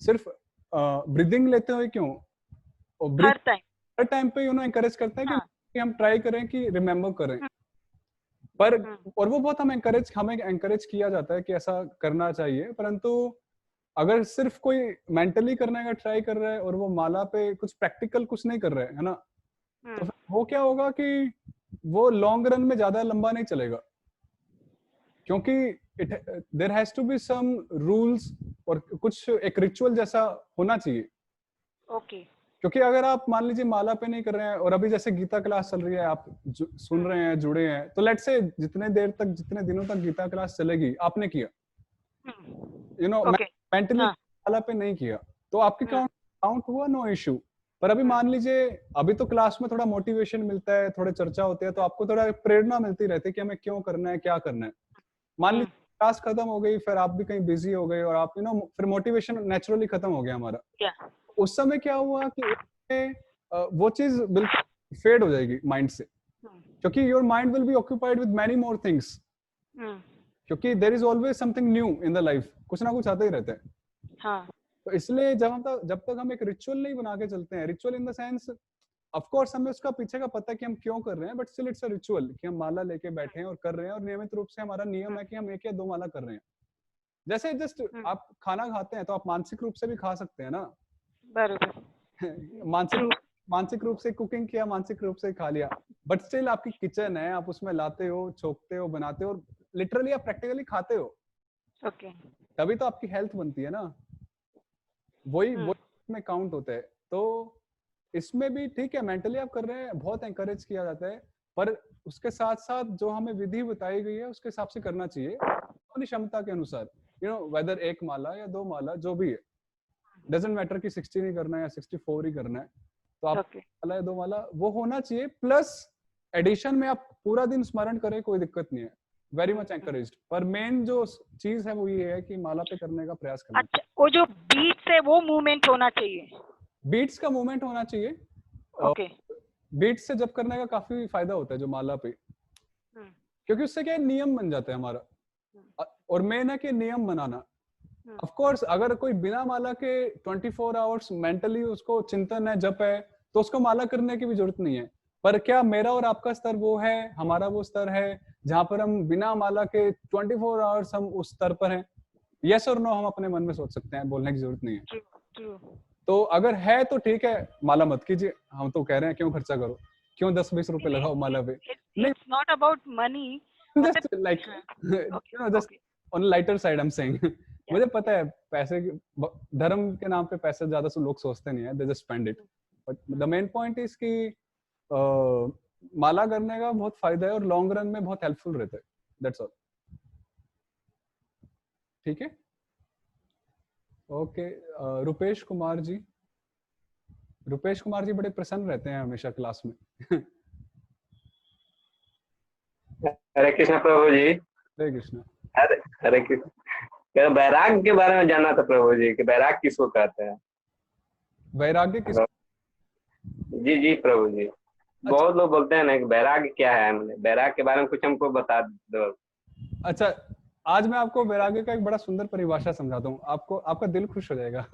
सिर्फ ब्रीदिंग लेते हुए क्यों, हर टाइम पे एनकरेज करते हैं कि हम ट्राई करें कि रिमेम्बर करें. पर और वो बहुत हमें एनकरेज किया जाता है कि ऐसा करना चाहिए. परंतु अगर सिर्फ कोई मेंटली करने का ट्राई कर रहा है और वो माला पे कुछ प्रैक्टिकल कुछ नहीं कर रहा है ना, तो वो क्या होगा कि वो लॉन्ग रन में ज्यादा लंबा नहीं चलेगा, क्योंकि there has to be some rules और कुछ एक रिचुअल जैसा होना चाहिए. ओके. क्योंकि अगर आप मान लीजिए माला पे नहीं कर रहे हैं और अभी जैसे गीता क्लास चल रही है, आप सुन रहे हैं, जुड़े हैं, तो लेट्स से जितने दिनों तक गीता क्लास चलेगी, आपने किया, मेंटली माला पे नहीं किया, तो आपकी काउंट हुआ, नो इश्यू. पर अभी मान लीजिए अभी तो क्लास में थोड़ा मोटिवेशन मिलता है, थोड़े चर्चा होती है, तो आपको थोड़ा प्रेरणा मिलती रहती है कि हमें क्यों करना है, क्या करना है. मान लीजिए क्लास खत्म हो गई, फिर आप भी कहीं बिजी हो गए और आप फिर मोटिवेशन नेचुरली खत्म हो गया हमारा. उस समय क्या हुआ कि वो चीज बिल्कुल फेड हो जाएगी माइंड से, क्योंकि your mind will be occupied with many more things. क्योंकि there is always something new in the life, कुछ ना कुछ आता ही रहता है. हाँ. तो इसलिए जब तक हम एक रिचुअल नहीं बना के चलते हैं, ritual in the sense of course हमें उसका पीछे का पता है कि हम क्यों कर रहे हैं, but still it's a ritual कि हम माला लेके बैठे हैं और कर रहे हैं, और नियमित रूप से हमारा नियम है कि हम 1 या 2 माला कर रहे हैं. जैसे जस्ट आप खाना खाते हैं तो आप मानसिक रूप से भी खा सकते हैं ना. बराबर. मानसिक रूप से कुकिंग किया, मानसिक रूप से खा लिया, बट स्टिल आपकी किचन है, आप उसमें लाते हो, छोकते हो, बनाते हो, और लिटरली आप प्रैक्टिकली खाते हो. ओके. तभी तो आपकी हेल्थ बनती है ना, वही में काउंट होता है. तो इसमें भी ठीक है, मेंटली आप कर रहे हैं, बहुत एनकरेज किया जाता है, पर उसके साथ साथ जो हमें विधि बताई गई है उसके हिसाब से करना चाहिए, अपनी क्षमता के अनुसार. वेदर 1 माला या 2 माला जो भी है, डजंट मैटर कि 60 नहीं करना है या 64 ही करना है, तो आप माला या 2 माला वो होना चाहिए. प्लस एडिशन में आप पूरा दिन स्मरण करें, कोई दिक्कत नहीं है, वेरी मच एनकरेज्ड. पर मेन जो चीज है वो ये है कि माला पे करने का प्रयास करना. अच्छा, वो जो बीट्स है वो मूवमेंट होना चाहिए. बीट्स का मूवमेंट होना चाहिए. ओके. बीट्स से जब करने का काफी फायदा होता है जो माला पे, क्योंकि उससे क्या नियम बन जाता है हमारा, और मेन है कि नियम बनाना. ऑफ कोर्स अगर कोई बिना माला के 24 आवर्स मेंटली उसको चिंतन है, जप है, तो उसको माला करने की भी जरूरत नहीं है. पर क्या मेरा और आपका स्तर वो है, हमारा वो स्तर है जहां पर हम बिना माला के 24 आवर्स हम उस स्तर पर हैं? यस और नो हम अपने मन में सोच सकते हैं, बोलने की जरूरत नहीं है. तो अगर है तो ठीक है, माला मत कीजिए. हम तो कह रहे हैं क्यों खर्चा करो, क्यों 10-20 रुपए लगाओ माला पे. It's not about money. Just like just on lighter side I'm saying. मुझे पता है पैसे धर्म के नाम पे पैसे ज्यादा लोग सोचते नहीं है, they just spend it. But the main point is कि माला करने का बहुत फायदा है और लॉन्ग रन में बहुत हेल्पफुल रहता है. That's all. ठीक है. ओके. रुपेश कुमार जी बड़े प्रसन्न रहते हैं हमेशा क्लास में. हरे कृष्ण प्रभु जी. हरे कृष्ण. अरे अरे वैराग्य के बारे में जानना था प्रभु जी कि वैराग किसको कहते हैं। वैराग्य किस? जी जी प्रभु जी। बहुत लोग बोलते हैं ना कि वैराग्य क्या है, हमने वैराग के बारे में कुछ हमको बता दो। अच्छा, आज मैं आपको वैराग्य का एक बड़ा सुंदर परिभाषा समझाता हूँ, आपको आपका दिल खुश हो जाएगा।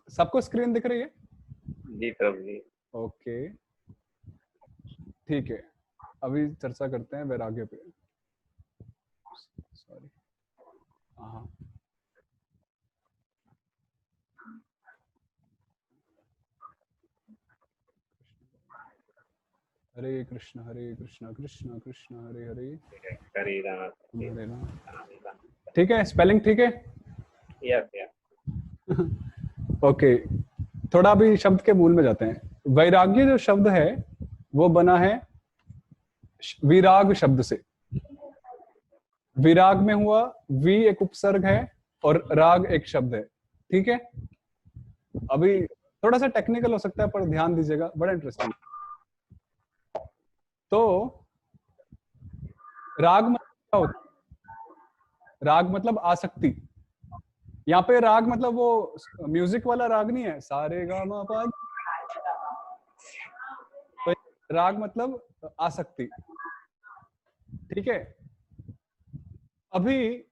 सबको स्क्रीन दिख रही है? जी प्रभु जी। ओके ठीक है, अभी चर्चा करते हैं वैराग्य पे। सॉरी, हाँ हरे कृष्ण कृष्ण कृष्ण हरे हरे हरे राम हरे राम। ठीक है, स्पेलिंग ठीक है? यस। ओके, थोड़ा भी शब्द के मूल में जाते हैं। वैराग्य जो शब्द है वो बना है विराग शब्द से। विराग में हुआ वी एक उपसर्ग है और राग एक शब्द है। ठीक है, अभी थोड़ा सा टेक्निकल हो सकता है पर ध्यान दीजिएगा, बड़ा इंटरेस्टिंग। तो राग मतलब क्या होता है? राग मतलब आसक्ति। यहाँ पे राग मतलब वो म्यूजिक वाला राग नहीं है, सारे गा मा पा। तो राग मतलब आसक्ति। ठीक है, अभी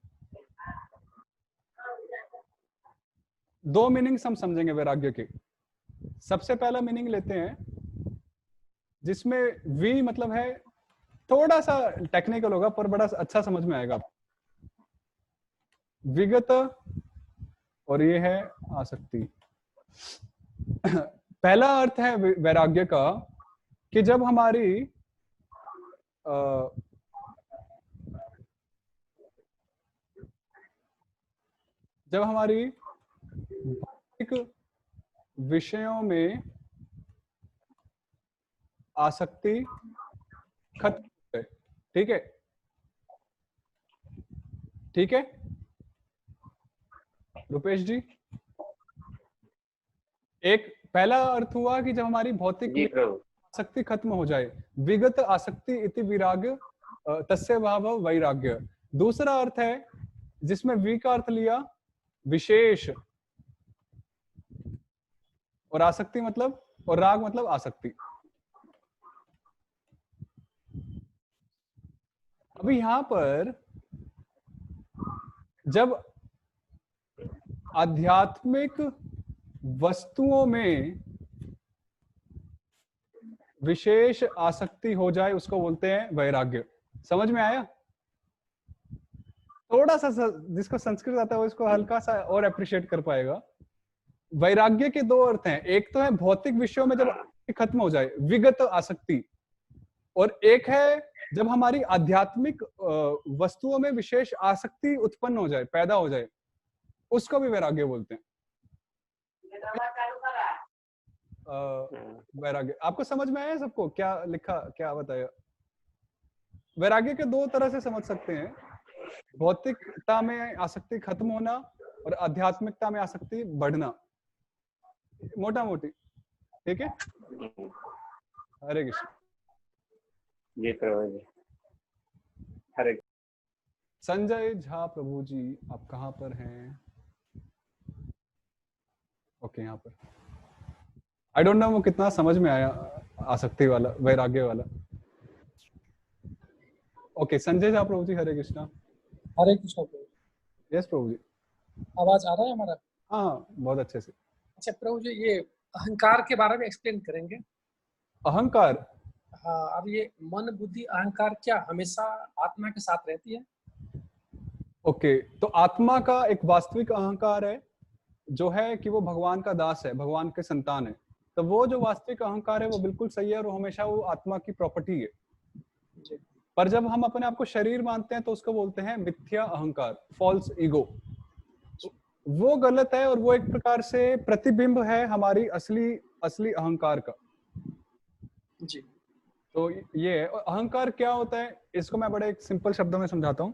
दो मीनिंग्स हम समझेंगे वैराग्य के। सबसे पहला मीनिंग लेते हैं जिसमें वी मतलब है, थोड़ा सा टेक्निकल होगा पर बड़ा अच्छा समझ में आएगा। विगत और ये है आसक्ति। पहला अर्थ है वैराग्य का कि जब हमारी भौतिक विषयों में आसक्ति खत्म है। ठीक है, ठीक है रुपेश जी। एक पहला अर्थ हुआ कि जब हमारी भौतिक आसक्ति खत्म हो जाए, विगत आसक्ति इति विराग्य तस्य भाव वैराग्य। दूसरा अर्थ है जिसमें वी का अर्थ लिया विशेष, और आसक्ति मतलब, और राग मतलब आसक्ति। अभी यहां पर जब आध्यात्मिक वस्तुओं में विशेष आसक्ति हो जाए उसको बोलते हैं वैराग्य। समझ में आया? थोड़ा सा जिसको संस्कृत आता है वो इसको हल्का सा और अप्रिशिएट कर पाएगा। वैराग्य के दो अर्थ हैं, एक तो है भौतिक विषयों में जब आसक्ति खत्म हो जाए, विगत आसक्ति, और एक है जब हमारी आध्यात्मिक वस्तुओं में विशेष आसक्ति उत्पन्न हो जाए, पैदा हो जाए, उसको भी वैराग्य बोलते हैं। वैराग्य आपको समझ में आया? सबको क्या लिखा, क्या बताया? वैराग्य के दो तरह से समझ सकते हैं, भौतिकता में आसक्ति खत्म होना और आध्यात्मिकता में आसक्ति बढ़ना, मोटा मोटी। ठीक है, हरे कृष्ण। जी प्रभु जी। हरे। संजय झा प्रभु जी, आप कहाँ पर हैं? ओके, यहाँ पर। आई डोंट नो वो कितना समझ में आया आसक्ति वाला, वैराग्य वाला। ओके, संजय झा प्रभु जी, हरे कृष्णा। हरे कृष्णा प्रभु। यस प्रभु जी। आवाज आ रहा है हमारा? हाँ, बहुत अच्छे से। अच्छा प्रभु जी, ये अहंकार के बारे में एक्सप्लेन करेंगे? अहंकार? हाँ, अब ये मन बुद्धि अहंकार क्या हमेशा आत्मा के साथ रहती है? ओके, तो आत्मा का एक वास्तविक अहंकार है जो है कि वो भगवान का दास है, भगवान के संतान है। तो वो जो वास्तविक अहंकार है वो बिल्कुल सही है और हमेशा वो आत्मा की प्रॉपर्टी है। पर जब हम अपने आप को शरीर मानते हैं तो उसको बोलते हैं मिथ्या अहंकार, फॉल्स ईगो। वो गलत है और वो एक प्रकार से प्रतिबिंब है हमारी असली अहंकार का। जी। तो ये है। और अहंकार क्या होता है इसको मैं बड़े एक सिंपल शब्दों में समझाता हूँ।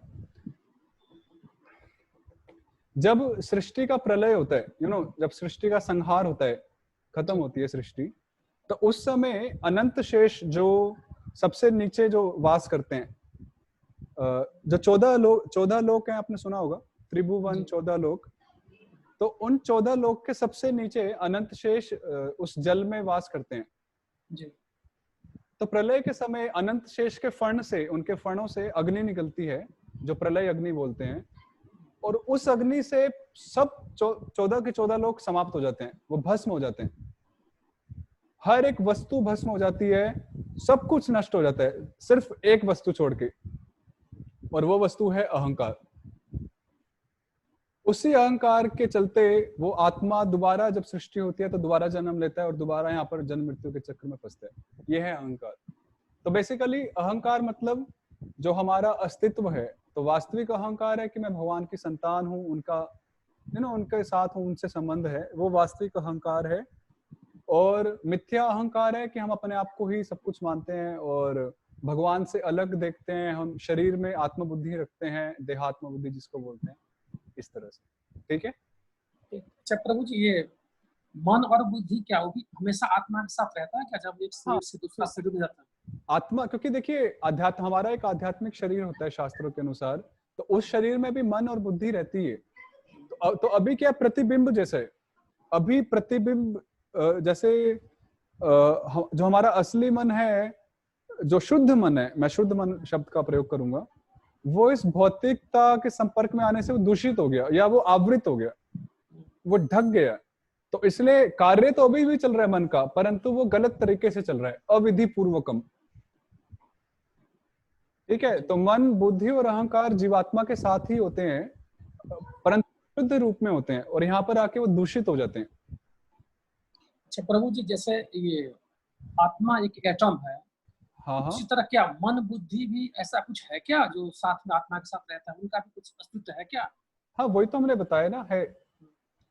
जब सृष्टि का प्रलय होता है, जब सृष्टि का संहार होता है, खत्म होती है सृष्टि, तो उस समय अनंत शेष जो सबसे नीचे जो वास करते हैं, जो 14 लोक हैं, आपने सुना होगा, त्रिभुवन 14 लोक। तो उन 14 लोक के सबसे नीचे अनंत शेष उस जल में वास करते हैं जी। तो प्रलय के समय अनंत शेष के फर्ण से, उनके फर्णों से अग्नि निकलती है, जो प्रलय अग्नि बोलते हैं, और उस अग्नि से सब 14 के 14 लोग समाप्त हो जाते हैं, वो भस्म हो जाते हैं। हर एक वस्तु भस्म हो जाती है, सब कुछ नष्ट हो जाता है, सिर्फ एक वस्तु छोड़ के, और वो वस्तु है अहंकार। उसी अहंकार के चलते वो आत्मा दोबारा जब सृष्टि होती है तो दोबारा जन्म लेता है और दोबारा यहाँ पर जन्म मृत्यु के चक्र में फंसता है। ये है अहंकार। तो बेसिकली अहंकार मतलब जो हमारा अस्तित्व है, तो वास्तविक अहंकार है कि मैं भगवान की संतान हूँ, उनका उनके साथ हूँ, उनसे संबंध है, वो वास्तविक अहंकार है। और मिथ्या अहंकार है कि हम अपने आप को ही सब कुछ मानते हैं और भगवान से अलग देखते हैं, हम शरीर में आत्मबुद्धि रखते हैं, देहात्म बुद्धि जिसको बोलते हैं, इस तरह से। ठीक है। अच्छा प्रभु जी, ये मन और बुद्धि क्या वो भी हमेशा आत्मा के साथ रहता है क्या, जब एक शरीर से दूसरा शरीर में जाता है? आत्मा, क्योंकि देखिए अध्यात्म, हमारा एक आध्यात्मिक शरीर होता है शास्त्रों के अनुसार, तो उस शरीर में भी मन और बुद्धि रहती है। तो अभी क्या प्रतिबिंब जैसे, अभी प्रतिबिंब जैसे जो हमारा असली मन है, जो शुद्ध मन है, मैं शुद्ध मन शब्द का प्रयोग करूंगा, वो इस भौतिकता के संपर्क में आने से वो दूषित हो गया या वो आवृत हो गया, वो ढक गया। तो इसलिए कार्य तो अभी भी चल रहा है मन का, परंतु वो गलत तरीके से चल रहा है, अविधि पूर्वकम। ठीक है। तो मन, बुद्धि और अहंकार जीवात्मा के साथ ही होते हैं, परंतु शुद्ध रूप में होते हैं, और यहाँ पर आके वो दूषित हो जाते हैं। अच्छा प्रभु जी, जैसे ये आत्मा एक एटम है, हाँ, उसी तरह क्या मन बुद्धि भी ऐसा कुछ है क्या जो साथ में आत्मा के साथ रहता है, उनका भी कुछ अस्तित्व है क्या? हाँ, वही तो हमने बताया ना, है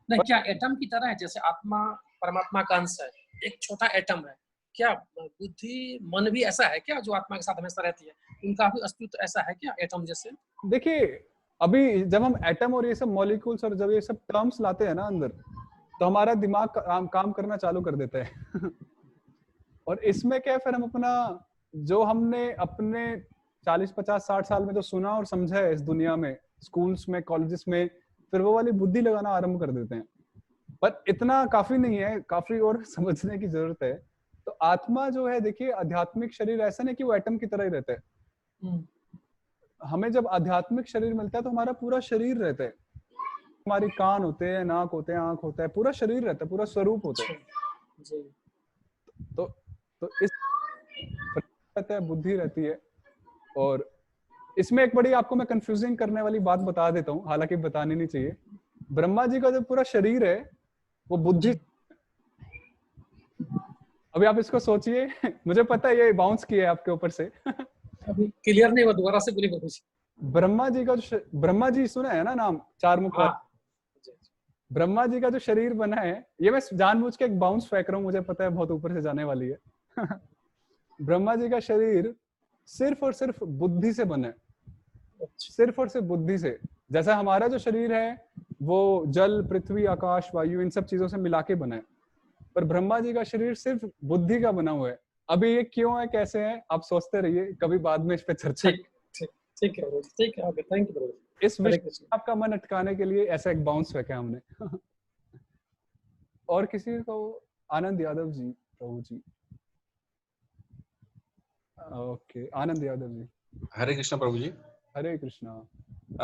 नहीं, क्या एटम की तरह है? जैसे आत्मा परमात्मा का अंश है, एक छोटा एटम है, क्या बुद्धि मन भी ऐसा है क्या जो आत्मा के साथ हमेशा रहती है, उनका भी अस्तित्व ऐसा है क्या एटम जैसे? देखिए, अभी जब हम एटम और ये सब मॉलिक्यूल्स और जब ये सब टर्म्स लाते हैं ना अंदर, तो हमारा दिमाग काम करना चालू कर देता है और इसमें क्या है, फिर हम अपना जो हमने अपने 40, 50, 60 साल में जो सुना और समझा है इस दुनिया में, स्कूल्स में, कॉलेजेस में, फिर वो वाली बुद्धि लगाना आरंभ कर देते हैं। पर इतना काफी नहीं है, काफी और समझने की जरूरत है। तो आत्मा जो है, देखिए आध्यात्मिक शरीर ऐसा नहीं कि वो एटम की तरह ही रहता है। हमें जब आध्यात्मिक शरीर मिलता है तो हमारा पूरा शरीर रहता है, हमारी कान होते हैं, नाक होते हैं, आंख होता है, पूरा शरीर रहता है, पूरा स्वरूप होता है। तो इस रहता है, बुद्धि रहती है। और इसमें एक बड़ी आपको मैं कंफ्यूजिंग करने वाली बात बता देता हूँ, हालांकि बतानी नहीं चाहिए। ब्रह्मा जी का जो पूरा शरीर है वो बुद्धि। अभी आप इसको सोचिए मुझे पता है ये बाउंस किया है आपके ऊपर से अभी क्लियर नहीं हुआ, दोबारा से बोलिए प्रभु जी। ब्रह्मा जी का जो ब्रह्मा जी सुना है ना नाम, चार मुख वाला। ब्रह्मा जी का जो शरीर बना है, ये मैं जानबूझ के एक बाउंस फेंक रहा हूँ, मुझे पता है बहुत ऊपर से जाने वाली है ब्रह्मा जी का शरीर सिर्फ और सिर्फ बुद्धि से बना है, सिर्फ और सिर्फ बुद्धि से। जैसा हमारा जो शरीर है वो जल, पृथ्वी, आकाश, वायु, इन सब चीजों से मिला के बना है, पर ब्रह्मा जी का शरीर सिर्फ बुद्धि का बना हुआ है। अभी ये क्यों है, कैसे है, आप सोचते रहिए, कभी बाद में इस पे चर्चा। ठीक है, ओके, थैंक यू ब्रदर। इस विषय में आपका मन अटकाने के लिए ऐसा एक बाउंस फेंका हमने और किसी को? आनंद यादव जी, प्रभु जी। ओके, आनंद यादव जी। हरे कृष्णा प्रभु जी। हरे कृष्णा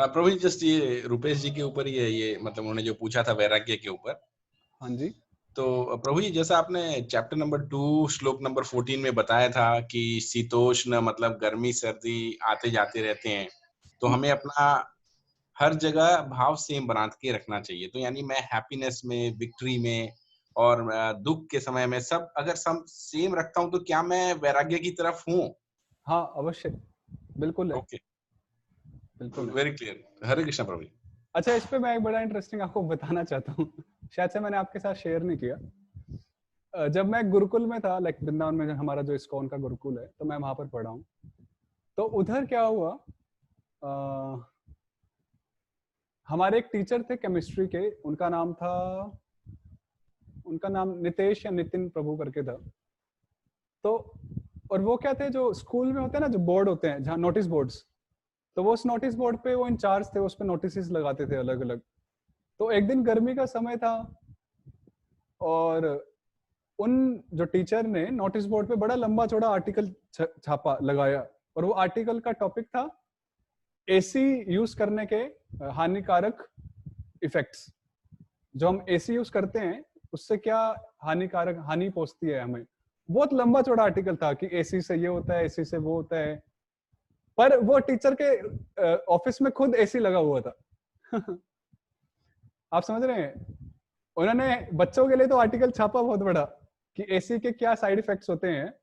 प्रभु जी। जस्ट ये रुपेश जी के ऊपर ही है, ये मतलब उन्होंने जो पूछा था वैराग्य के ऊपर। हाँ जी। तो प्रभु जी, जैसा आपने चैप्टर नंबर 2 श्लोक नंबर 14 में बताया था कि शीतोष्ण मतलब गर्मी सर्दी आते जाते रहते हैं, तो हमें अपना हर जगह भाव सेम बना के रखना चाहिए। तो यानी मैं हैप्पीनेस में, विक्ट्री में और दुख के समय में सब अगर सब सेम रखता हूँ तो क्या मैं वैराग्य की तरफ हूँ? हाँ अवश्य, बिल्कुल है। ओके, बिल्कुल वेरी क्लियर। हरे कृष्णा प्रभु जी। अच्छा, इस पे मैं एक बड़ा इंटरेस्टिंग आपको बताना चाहता हूँ शायद से मैंने आपके साथ शेयर नहीं किया। जब मैं गुरुकुल में था, लाइक वृंदावन में हमारा जो इस्कॉन का गुरुकुल है, तो मैं वहां पर पढ़ा हूँ। तो उधर क्या हुआ, हमारे एक टीचर थे केमिस्ट्री के, उनका नाम नितेश या नितिन प्रभु करके था। तो और वो क्या थे, जो स्कूल में होते हैं ना, जो बोर्ड होते हैं जहाँ नोटिस बोर्ड्स, तो वो उस नोटिस बोर्ड पे वो इंचार्ज थे, उस पे नोटिस लगाते थे अलग अलग। तो एक दिन गर्मी का समय था और उन जो टीचर ने नोटिस बोर्ड पे बड़ा लंबा चौड़ा आर्टिकल छापा लगाया, और वो आर्टिकल का टॉपिक था एसी यूज करने के हानिकारक इफेक्ट्स। जो हम एसी यूज करते हैं उससे क्या हानि पहुंचती है हमें। बहुत लंबा चौड़ा आर्टिकल था कि एसी से ये होता है, एसी से वो होता है। पर वो टीचर के ऑफिस में खुद एसी लगा हुआ था। आप समझ रहे हैं, उन्होंने बच्चों के लिए तो आर्टिकल छापा बहुत बड़ा कि एसी के क्या साइड इफेक्ट्स होते हैं,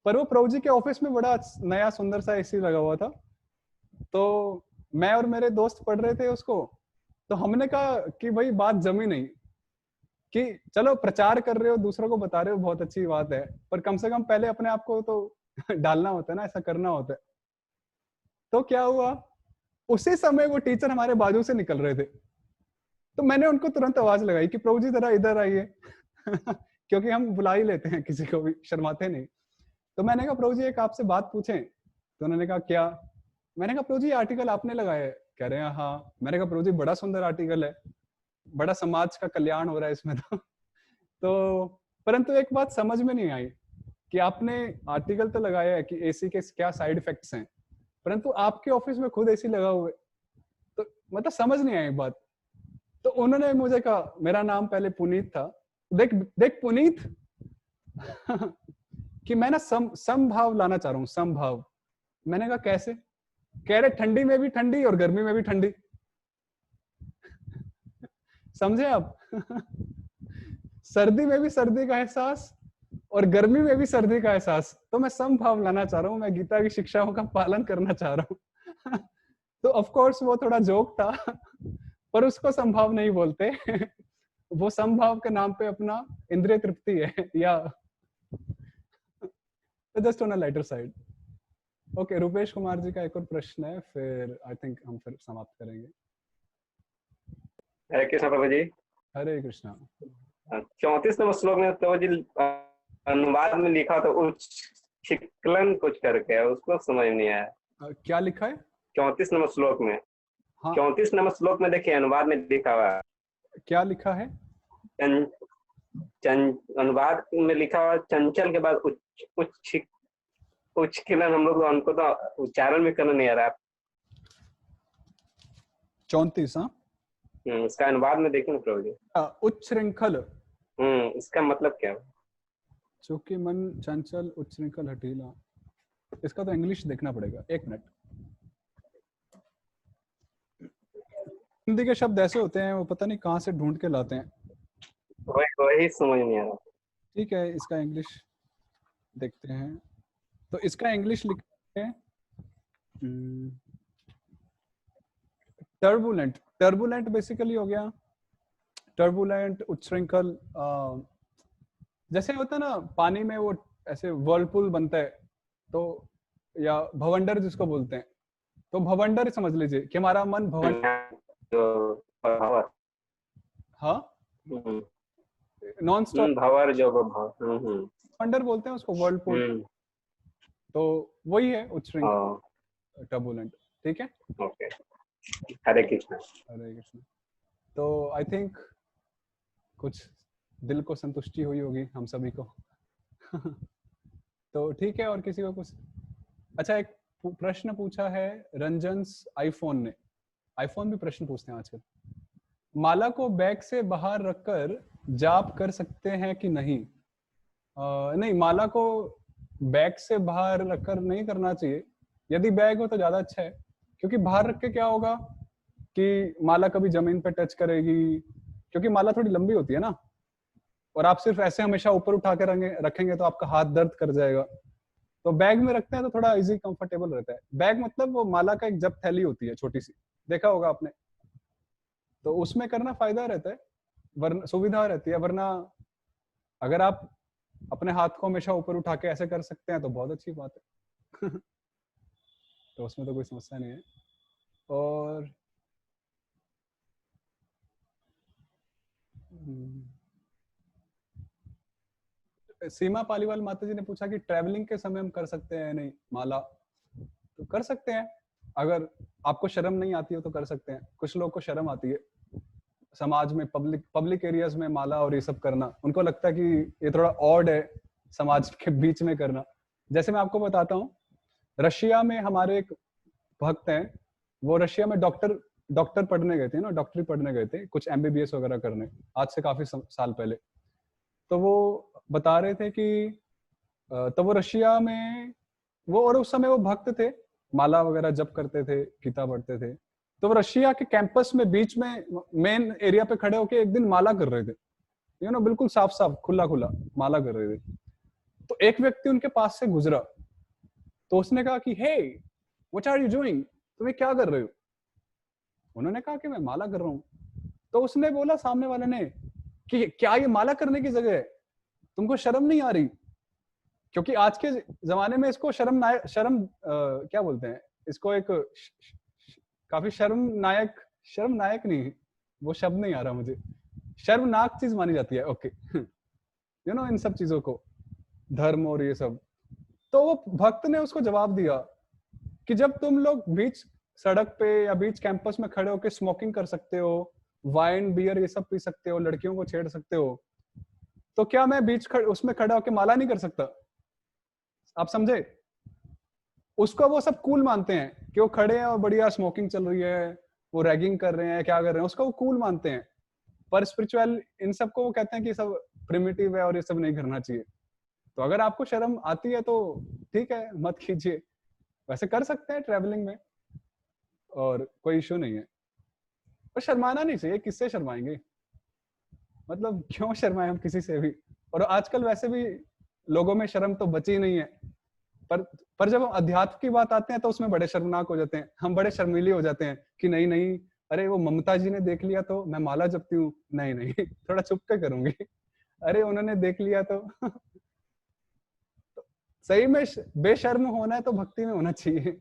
पर वो प्रभु जी के ऑफिस में बड़ा नया सुंदर सा एसी लगा हुआ था। तो मैं और मेरे दोस्त पढ़ रहे थे उसको, तो हमने कहा कि भाई बात जमी नहीं, कि चलो प्रचार कर रहे हो, दूसरों को बता रहे हो, बहुत अच्छी बात है, पर कम से कम पहले अपने आप को तो डालना होता है ना, ऐसा करना होता है। तो क्या हुआ, उसी समय वो टीचर हमारे बाजू से निकल रहे थे, तो मैंने उनको तुरंत आवाज लगाई कि प्रभु जी जरा इधर आइए। क्योंकि हम बुला ही लेते हैं, किसी को भी शर्माते नहीं। तो मैंने कहा प्रभु जी एक आपसे बात पूछें। तो उन्होंने कहा क्या। मैंने कहा प्रभु जी आर्टिकल आपने लगाया है। कह रहे हैं हाँ। मैंने कहा प्रभु जी बड़ा सुंदर आर्टिकल है, बड़ा समाज का कल्याण हो रहा है इसमें। तो परंतु एक बात समझ में नहीं आई कि आपने आर्टिकल तो लगाया है कि एसी के क्या साइड इफेक्ट्स हैं, परंतु आपके ऑफिस में खुद एसी लगा हुआ है, तो मतलब समझ नहीं आई बात। तो उन्होंने मुझे कहा, मेरा नाम पहले पुनीत था, देख पुनीत, कि मैं ना समभाव लाना चाह रहा हूँ, समभाव। मैंने कहा कैसे। कह रहे ठंडी में भी ठंडी और गर्मी में भी ठंडी। समझे आप। सर्दी में भी सर्दी का एहसास और गर्मी में भी सर्दी का एहसास। तो मैं समभाव लाना चाह रहा हूँ, मैं गीता की शिक्षाओं का पालन करना चाह रहा हूँ। तो ऑफ कोर्स वो थोड़ा जोक था, पर उसको संभाव नहीं बोलते। वो संभाव के नाम पे अपना इंद्रिय तृप्ति है, या just on a lighter side. Okay, Rupesh Kumar ji का एक और प्रश्न है, फिर आई थिंक हम फिर समाप्त करेंगे। हरे कृष्ण प्रभु जी। हरे कृष्णा। 34 नंबर श्लोक में प्रभु जी अनुवाद में लिखा तो उच्छिक्लन कुछ करके, उसको समझ नहीं आया। क्या लिखा है 34 नंबर श्लोक में? हाँ। 34 नंबर श्लोक में देखिए अनुवाद में लिखा हुआ है। क्या लिखा है? अनुवाद में लिखा हुआ चंचल के बाद उच्छिक्लन। हम लोग उनको तो उच्चारण भी करना नहीं आ रहा। 34। हाँ, इसका अनुवाद में देखिए ना प्रभु जी। उच्छृंखल। इसका मतलब क्या है? चूंकि मन चंचल, उच्छृंखल, हठीला। इसका तो इंग्लिश देखना पड़ेगा, एक मिनट। हिंदी के शब्द ऐसे होते हैं, वो पता नहीं कहाँ से ढूंढ के लाते हैं, वही समझ नहीं आ रहा। ठीक है, इसका इंग्लिश देखते हैं। तो इसका इंग्लिश लिखते हैं टर्बुलेंट। टर्बुलेंट बेसिकली हो गया टर्बुलेंट, उच्छृंखल। जैसे होता है ना पानी में वो ऐसे वर्लपूल बनता है, तो या भवंडर जिसको बोलते हैं, तो भवंडर समझ लीजिए कि हमारा मन भवंडर। हाँ, नॉन स्टॉप भंवर जो भवंडर बोलते हैं उसको, वर्लपूल। तो वही है उच्छृंखल, टर्बुलेंट। ठीक है, ओके। हरे कृष्ण। हरे कृष्ण। तो आई थिंक कुछ दिल को संतुष्टि हुई होगी हम सभी को। तो ठीक है, और किसी को कुछ? अच्छा, एक प्रश्न पूछा है रंजन्स आईफोन ने। आईफोन भी प्रश्न पूछते हैं आजकल। माला को बैग से बाहर रखकर जाप कर सकते हैं कि नहीं? नहीं, माला को बैग से बाहर रखकर नहीं करना चाहिए। यदि बैग हो तो ज्यादा अच्छा है, क्योंकि बाहर रख के क्या होगा कि माला कभी जमीन पे टच करेगी, क्योंकि माला थोड़ी लंबी होती है ना, और आप सिर्फ ऐसे हमेशा ऊपर उठा के रखेंगे तो आपका हाथ दर्द कर जाएगा। तो बैग में रखते हैं तो थोड़ा इजी कंफर्टेबल रहता है। बैग मतलब वो माला का एक जब थैली होती है छोटी सी, देखा होगा आपने, तो उसमें करना फायदा रहता है, वरना सुविधा रहती है। वरना अगर आप अपने हाथ को हमेशा ऊपर उठा के ऐसे कर सकते हैं तो बहुत अच्छी बात है। तो उसमें तो कोई समस्या नहीं है। और सीमा पालीवाल माता जी ने पूछा कि ट्रैवलिंग के समय हम कर सकते हैं नहीं माला? तो कर सकते हैं, अगर आपको शर्म नहीं आती हो तो कर सकते हैं। कुछ लोग को शर्म आती है समाज में, पब्लिक एरियाज में माला और ये सब करना, उनको लगता है कि ये थोड़ा ऑड है समाज के बीच में करना। जैसे मैं आपको बताता हूँ, रशिया में हमारे एक भक्त हैं, वो रशिया में डॉक्टर पढ़ने गए थे ना, डॉक्टरी पढ़ने गए थे, कुछ MBBS वगैरह करने, आज से काफी साल पहले। तो वो बता रहे थे कि तो वो रशिया में वो, और उस समय वो भक्त थे, माला वगैरह जप करते थे, गीता पढ़ते थे। तो वो रशिया के कैंपस में बीच में मेन एरिया पे खड़े होके एक दिन माला कर रहे थे, बिल्कुल साफ साफ खुला माला कर रहे थे। तो एक व्यक्ति उनके पास से गुजरा, तो उसने कहा कि hey what are you doing, तुम्हें क्या कर रहे हो? उन्होंने कहा कि मैं माला कर रहा हूँ। तो उसने बोला सामने वाले ने कि क्या ये माला करने की जगह है, तुमको शर्म नहीं आ रही? क्योंकि आज के जमाने में इसको शर्म क्या बोलते हैं, इसको एक काफी शर्मनायक नहीं, वो शब्द नहीं आ रहा मुझे, शर्मनाक चीज मानी जाती है। ओके इन सब चीजों को, धर्म और ये सब। तो वो भक्त ने उसको जवाब दिया कि जब तुम लोग बीच सड़क पे या बीच कैंपस में खड़े होकर स्मोकिंग कर सकते हो, वाइन बियर ये सब पी सकते हो, लड़कियों को छेड़ सकते हो, तो क्या मैं उसमें खड़ा होकर माला नहीं कर सकता? आप समझे? उसको वो सब कूल मानते हैं कि वो खड़े हैं और बढ़िया स्मोकिंग चल रही है, वो रैगिंग कर रहे हैं, क्या कर रहे हैं, उसको वो कूल मानते हैं। पर स्पिरिचुअल इन सब को वो कहते हैं कि सब प्रिमिटिव है और ये सब नहीं करना चाहिए। तो अगर आपको शर्म आती है तो ठीक है, मत कीजिए, वैसे कर सकते हैं ट्रैवलिंग में, और कोई इश्यू नहीं है। पर शर्माना नहीं चाहिए, किससे शर्माएंगे, मतलब क्यों शर्माए हम किसी से भी। और आजकल वैसे भी लोगों में शर्म तो बची नहीं है, पर जब हम अध्यात्म की बात आते हैं तो उसमें बड़े शर्मनाक हो जाते हैं, हम बड़े शर्मीले हो जाते हैं कि नहीं, अरे वो ममता जी ने देख लिया तो मैं माला जपती हूँ, नहीं थोड़ा छुप के करूंगी, अरे उन्होंने देख लिया तो सही में बेशर्म होना है तो भक्ति में होना चाहिए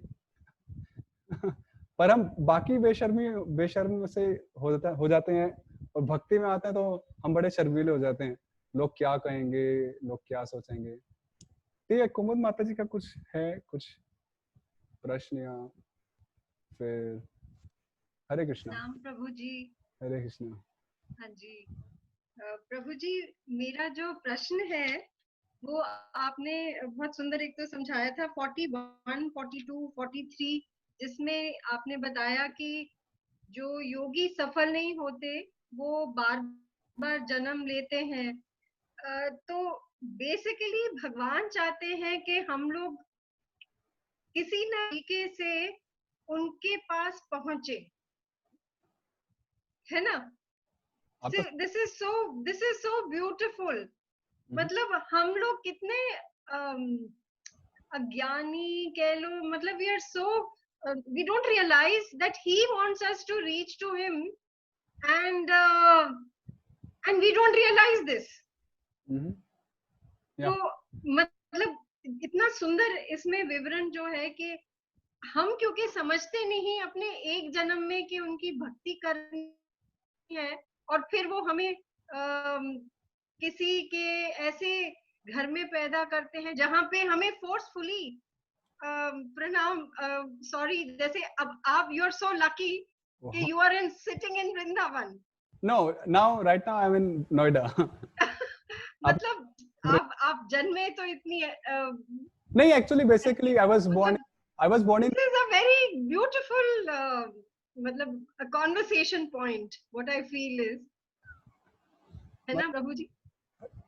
पर हम बाकी बेशर्म से हो जाते हैं, और भक्ति में आते हैं तो हम बड़े शर्मीले हो जाते हैं, लोग क्या कहेंगे, लोग क्या सोचेंगे। ठीक है, कुमुद माता जी का कुछ प्रश्न या फिर? हरे कृष्णा। नाम प्रभु जी। हरे कृष्णा। हाँ जी प्रभु जी, मेरा जो प्रश्न है वो आपने बहुत सुंदर एक तो समझाया था 41, 42, 43, जिसमें आपने बताया कि जो योगी सफल नहीं होते वो बार बार जन्म लेते हैं। तो बेसिकली भगवान चाहते हैं कि हम लोग किसी न तरीके से उनके पास पहुंचे, है ना? This is so beautiful. मतलब हम लोग कितने अज्ञानी कह लो, मतलब we are so we don't realize that he wants us to reach to him, and we don't realize this. तो मतलब इतना सुंदर इसमें विवरण जो है कि हम क्योंकि समझते नहीं अपने एक जन्म में कि उनकी भक्ति करनी है, और फिर वो हमें किसी के ऐसे घर में पैदा करते हैं जहां पे हमें फोर्सफुली प्रणाम, सॉरी, जैसे अब आप, यू आर सो लकी कि you are sitting in Vrindavan. No, right now I'm in Noida. मतलब आप जन्मे तो इतनी नहीं, actually basically I was born in. This is a very beautiful मतलब a conversation point, what I feel is, है ना प्रभु जी?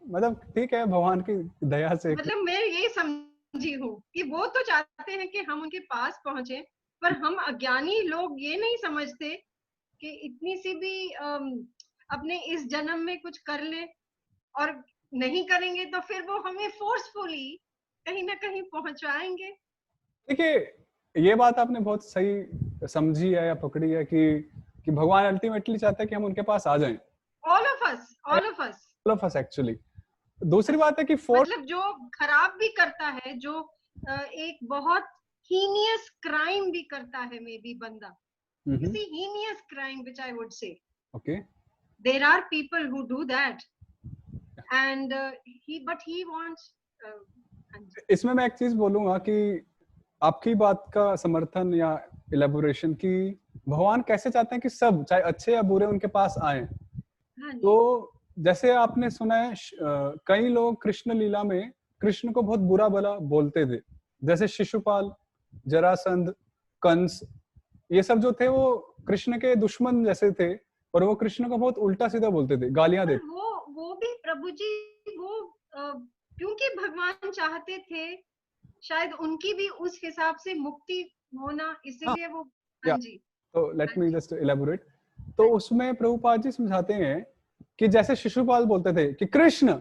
मतलब ठीक है, भगवान की दया से मतलब मैं ये समझी हूँ कि वो तो चाहते हैं कि हम उनके पास पहुंचे, पर हम अज्ञानी लोग ये नहीं समझते कि इतनी सी भी अपने इस जन्म में कुछ कर ले, और नहीं करेंगे तो फिर वो हमें फोर्सफुली कहीं ना कहीं पहुंचाएंगे। देखिए, ये बात आपने बहुत सही समझी है या पकड़ी है कि भगवान अल्टीमेटली चाहते हैं कि हम उनके पास आ जाएं। All of us actually। दूसरी बात है कि मतलब जो खराब भी करता है, जो एक बहुत हीनियस क्राइम भी करता है, मे बी बंदा, किसी heinous crime which I would say, okay, there are people who do that, and he wants इसमें मैं एक चीज बोलूंगा कि आपकी बात का समर्थन या इलेबोरेशन की भगवान कैसे चाहते हैं कि सब चाहे अच्छे या बुरे उनके पास आए। हाँ जी। तो जैसे आपने सुना है कई लोग कृष्ण लीला में कृष्ण को बहुत बुरा भला बोलते थे, जैसे शिशुपाल, जरासंध, कंस, ये सब जो थे वो कृष्ण के दुश्मन जैसे थे और वो कृष्ण को बहुत उल्टा सीधा बोलते थे, गालियां देते। वो भी प्रभु जी वो क्योंकि भगवान चाहते थे शायद उनकी भी उस हिसाब से मुक्ति होना, इसीलिए वो। हाँ जी। तो लेट मी जस्ट इलैबोरेट। तो उसमें प्रभुपाद जी समझाते हैं कि जैसे शिशुपाल बोलते थे कि कृष्ण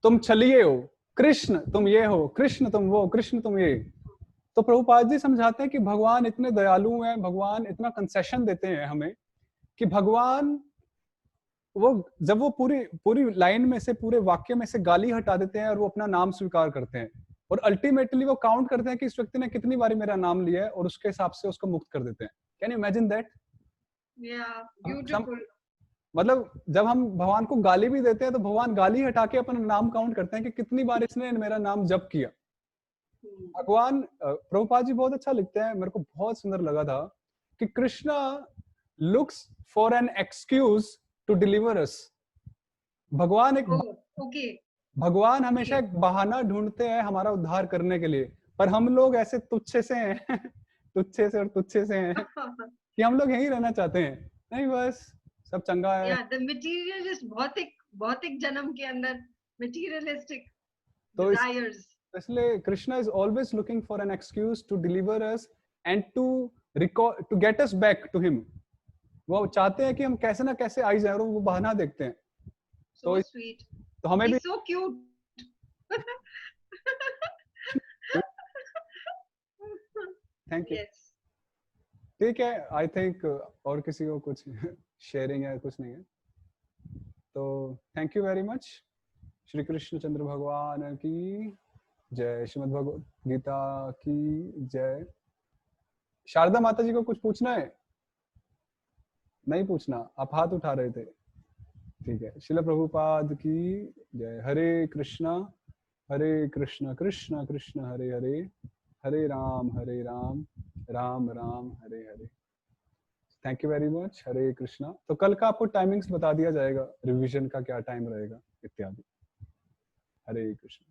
तुम छलिए हो, कृष्ण तुम ये हो, कृष्ण तुम वो, कृष्ण तुम ये। तो प्रभुपाद जी समझाते हैं कि भगवान इतने दयालु हैं, भगवान इतना कंसेशन देते हैं हमें कि भगवान वो जब वो पूरी पूरी लाइन में से, पूरे वाक्य में से गाली हटा देते हैं और वो अपना नाम स्वीकार करते हैं और अल्टीमेटली वो काउंट करते हैं कि इस व्यक्ति ने कितनी बारी मेरा नाम लिया है और उसके हिसाब से उसको मुक्त कर देते हैं। Can you imagine that? Beautiful. मतलब जब हम भगवान को गाली भी देते हैं तो भगवान गाली हटा के अपना नाम काउंट करते हैं कि कितनी बार इसने मेरा नाम जप किया। भगवान प्रभुपाद जी बहुत अच्छा लिखते हैं, मेरे को बहुत सुंदर लगा था कि Krishna looks for an excuse to deliver us. भगवान एक भगवान हमेशा एक बहाना ढूंढते हैं हमारा उद्धार करने के लिए, पर हम लोग ऐसे तुच्छे से हैं तुच्छे से और तुच्छे से हैं कि हम लोग यहीं रहना चाहते हैं, नहीं बस सब चंगा है। द मटेरियलिस्ट, भौतिक जन्म के अंदर मटेरियलिस्टिक तो डिजायर्स। इसलिए Krishna is always looking for an excuse to deliver us and to get us back to him. वो चाहते हैं कि हम कैसे ना कैसे आई जाए और वो बहाना देखते हैं। So sweet. तो हमें भी so cute. Thank you. Yes. ठीक है, आई थिंक और किसी को कुछ शेयरिंग है कुछ नहीं है, तो thank you very much. Shri Krishna Chandra भगवान की जय, श्रीमद् भगवद गीता की जय। शारदा माता जी को कुछ पूछना है? नहीं पूछना, आप हाथ उठा रहे थे, ठीक है। श्रील प्रभुपाद की जय। Hare Krishna Krishna Krishna Hare Hare, Hare Rama Rama Rama Hare Hare. Thank you very much. Hare Krishna. तो कल का आपको टाइमिंग्स बता दिया जाएगा, रिवीजन का क्या टाइम रहेगा इत्यादि। हरे कृष्ण।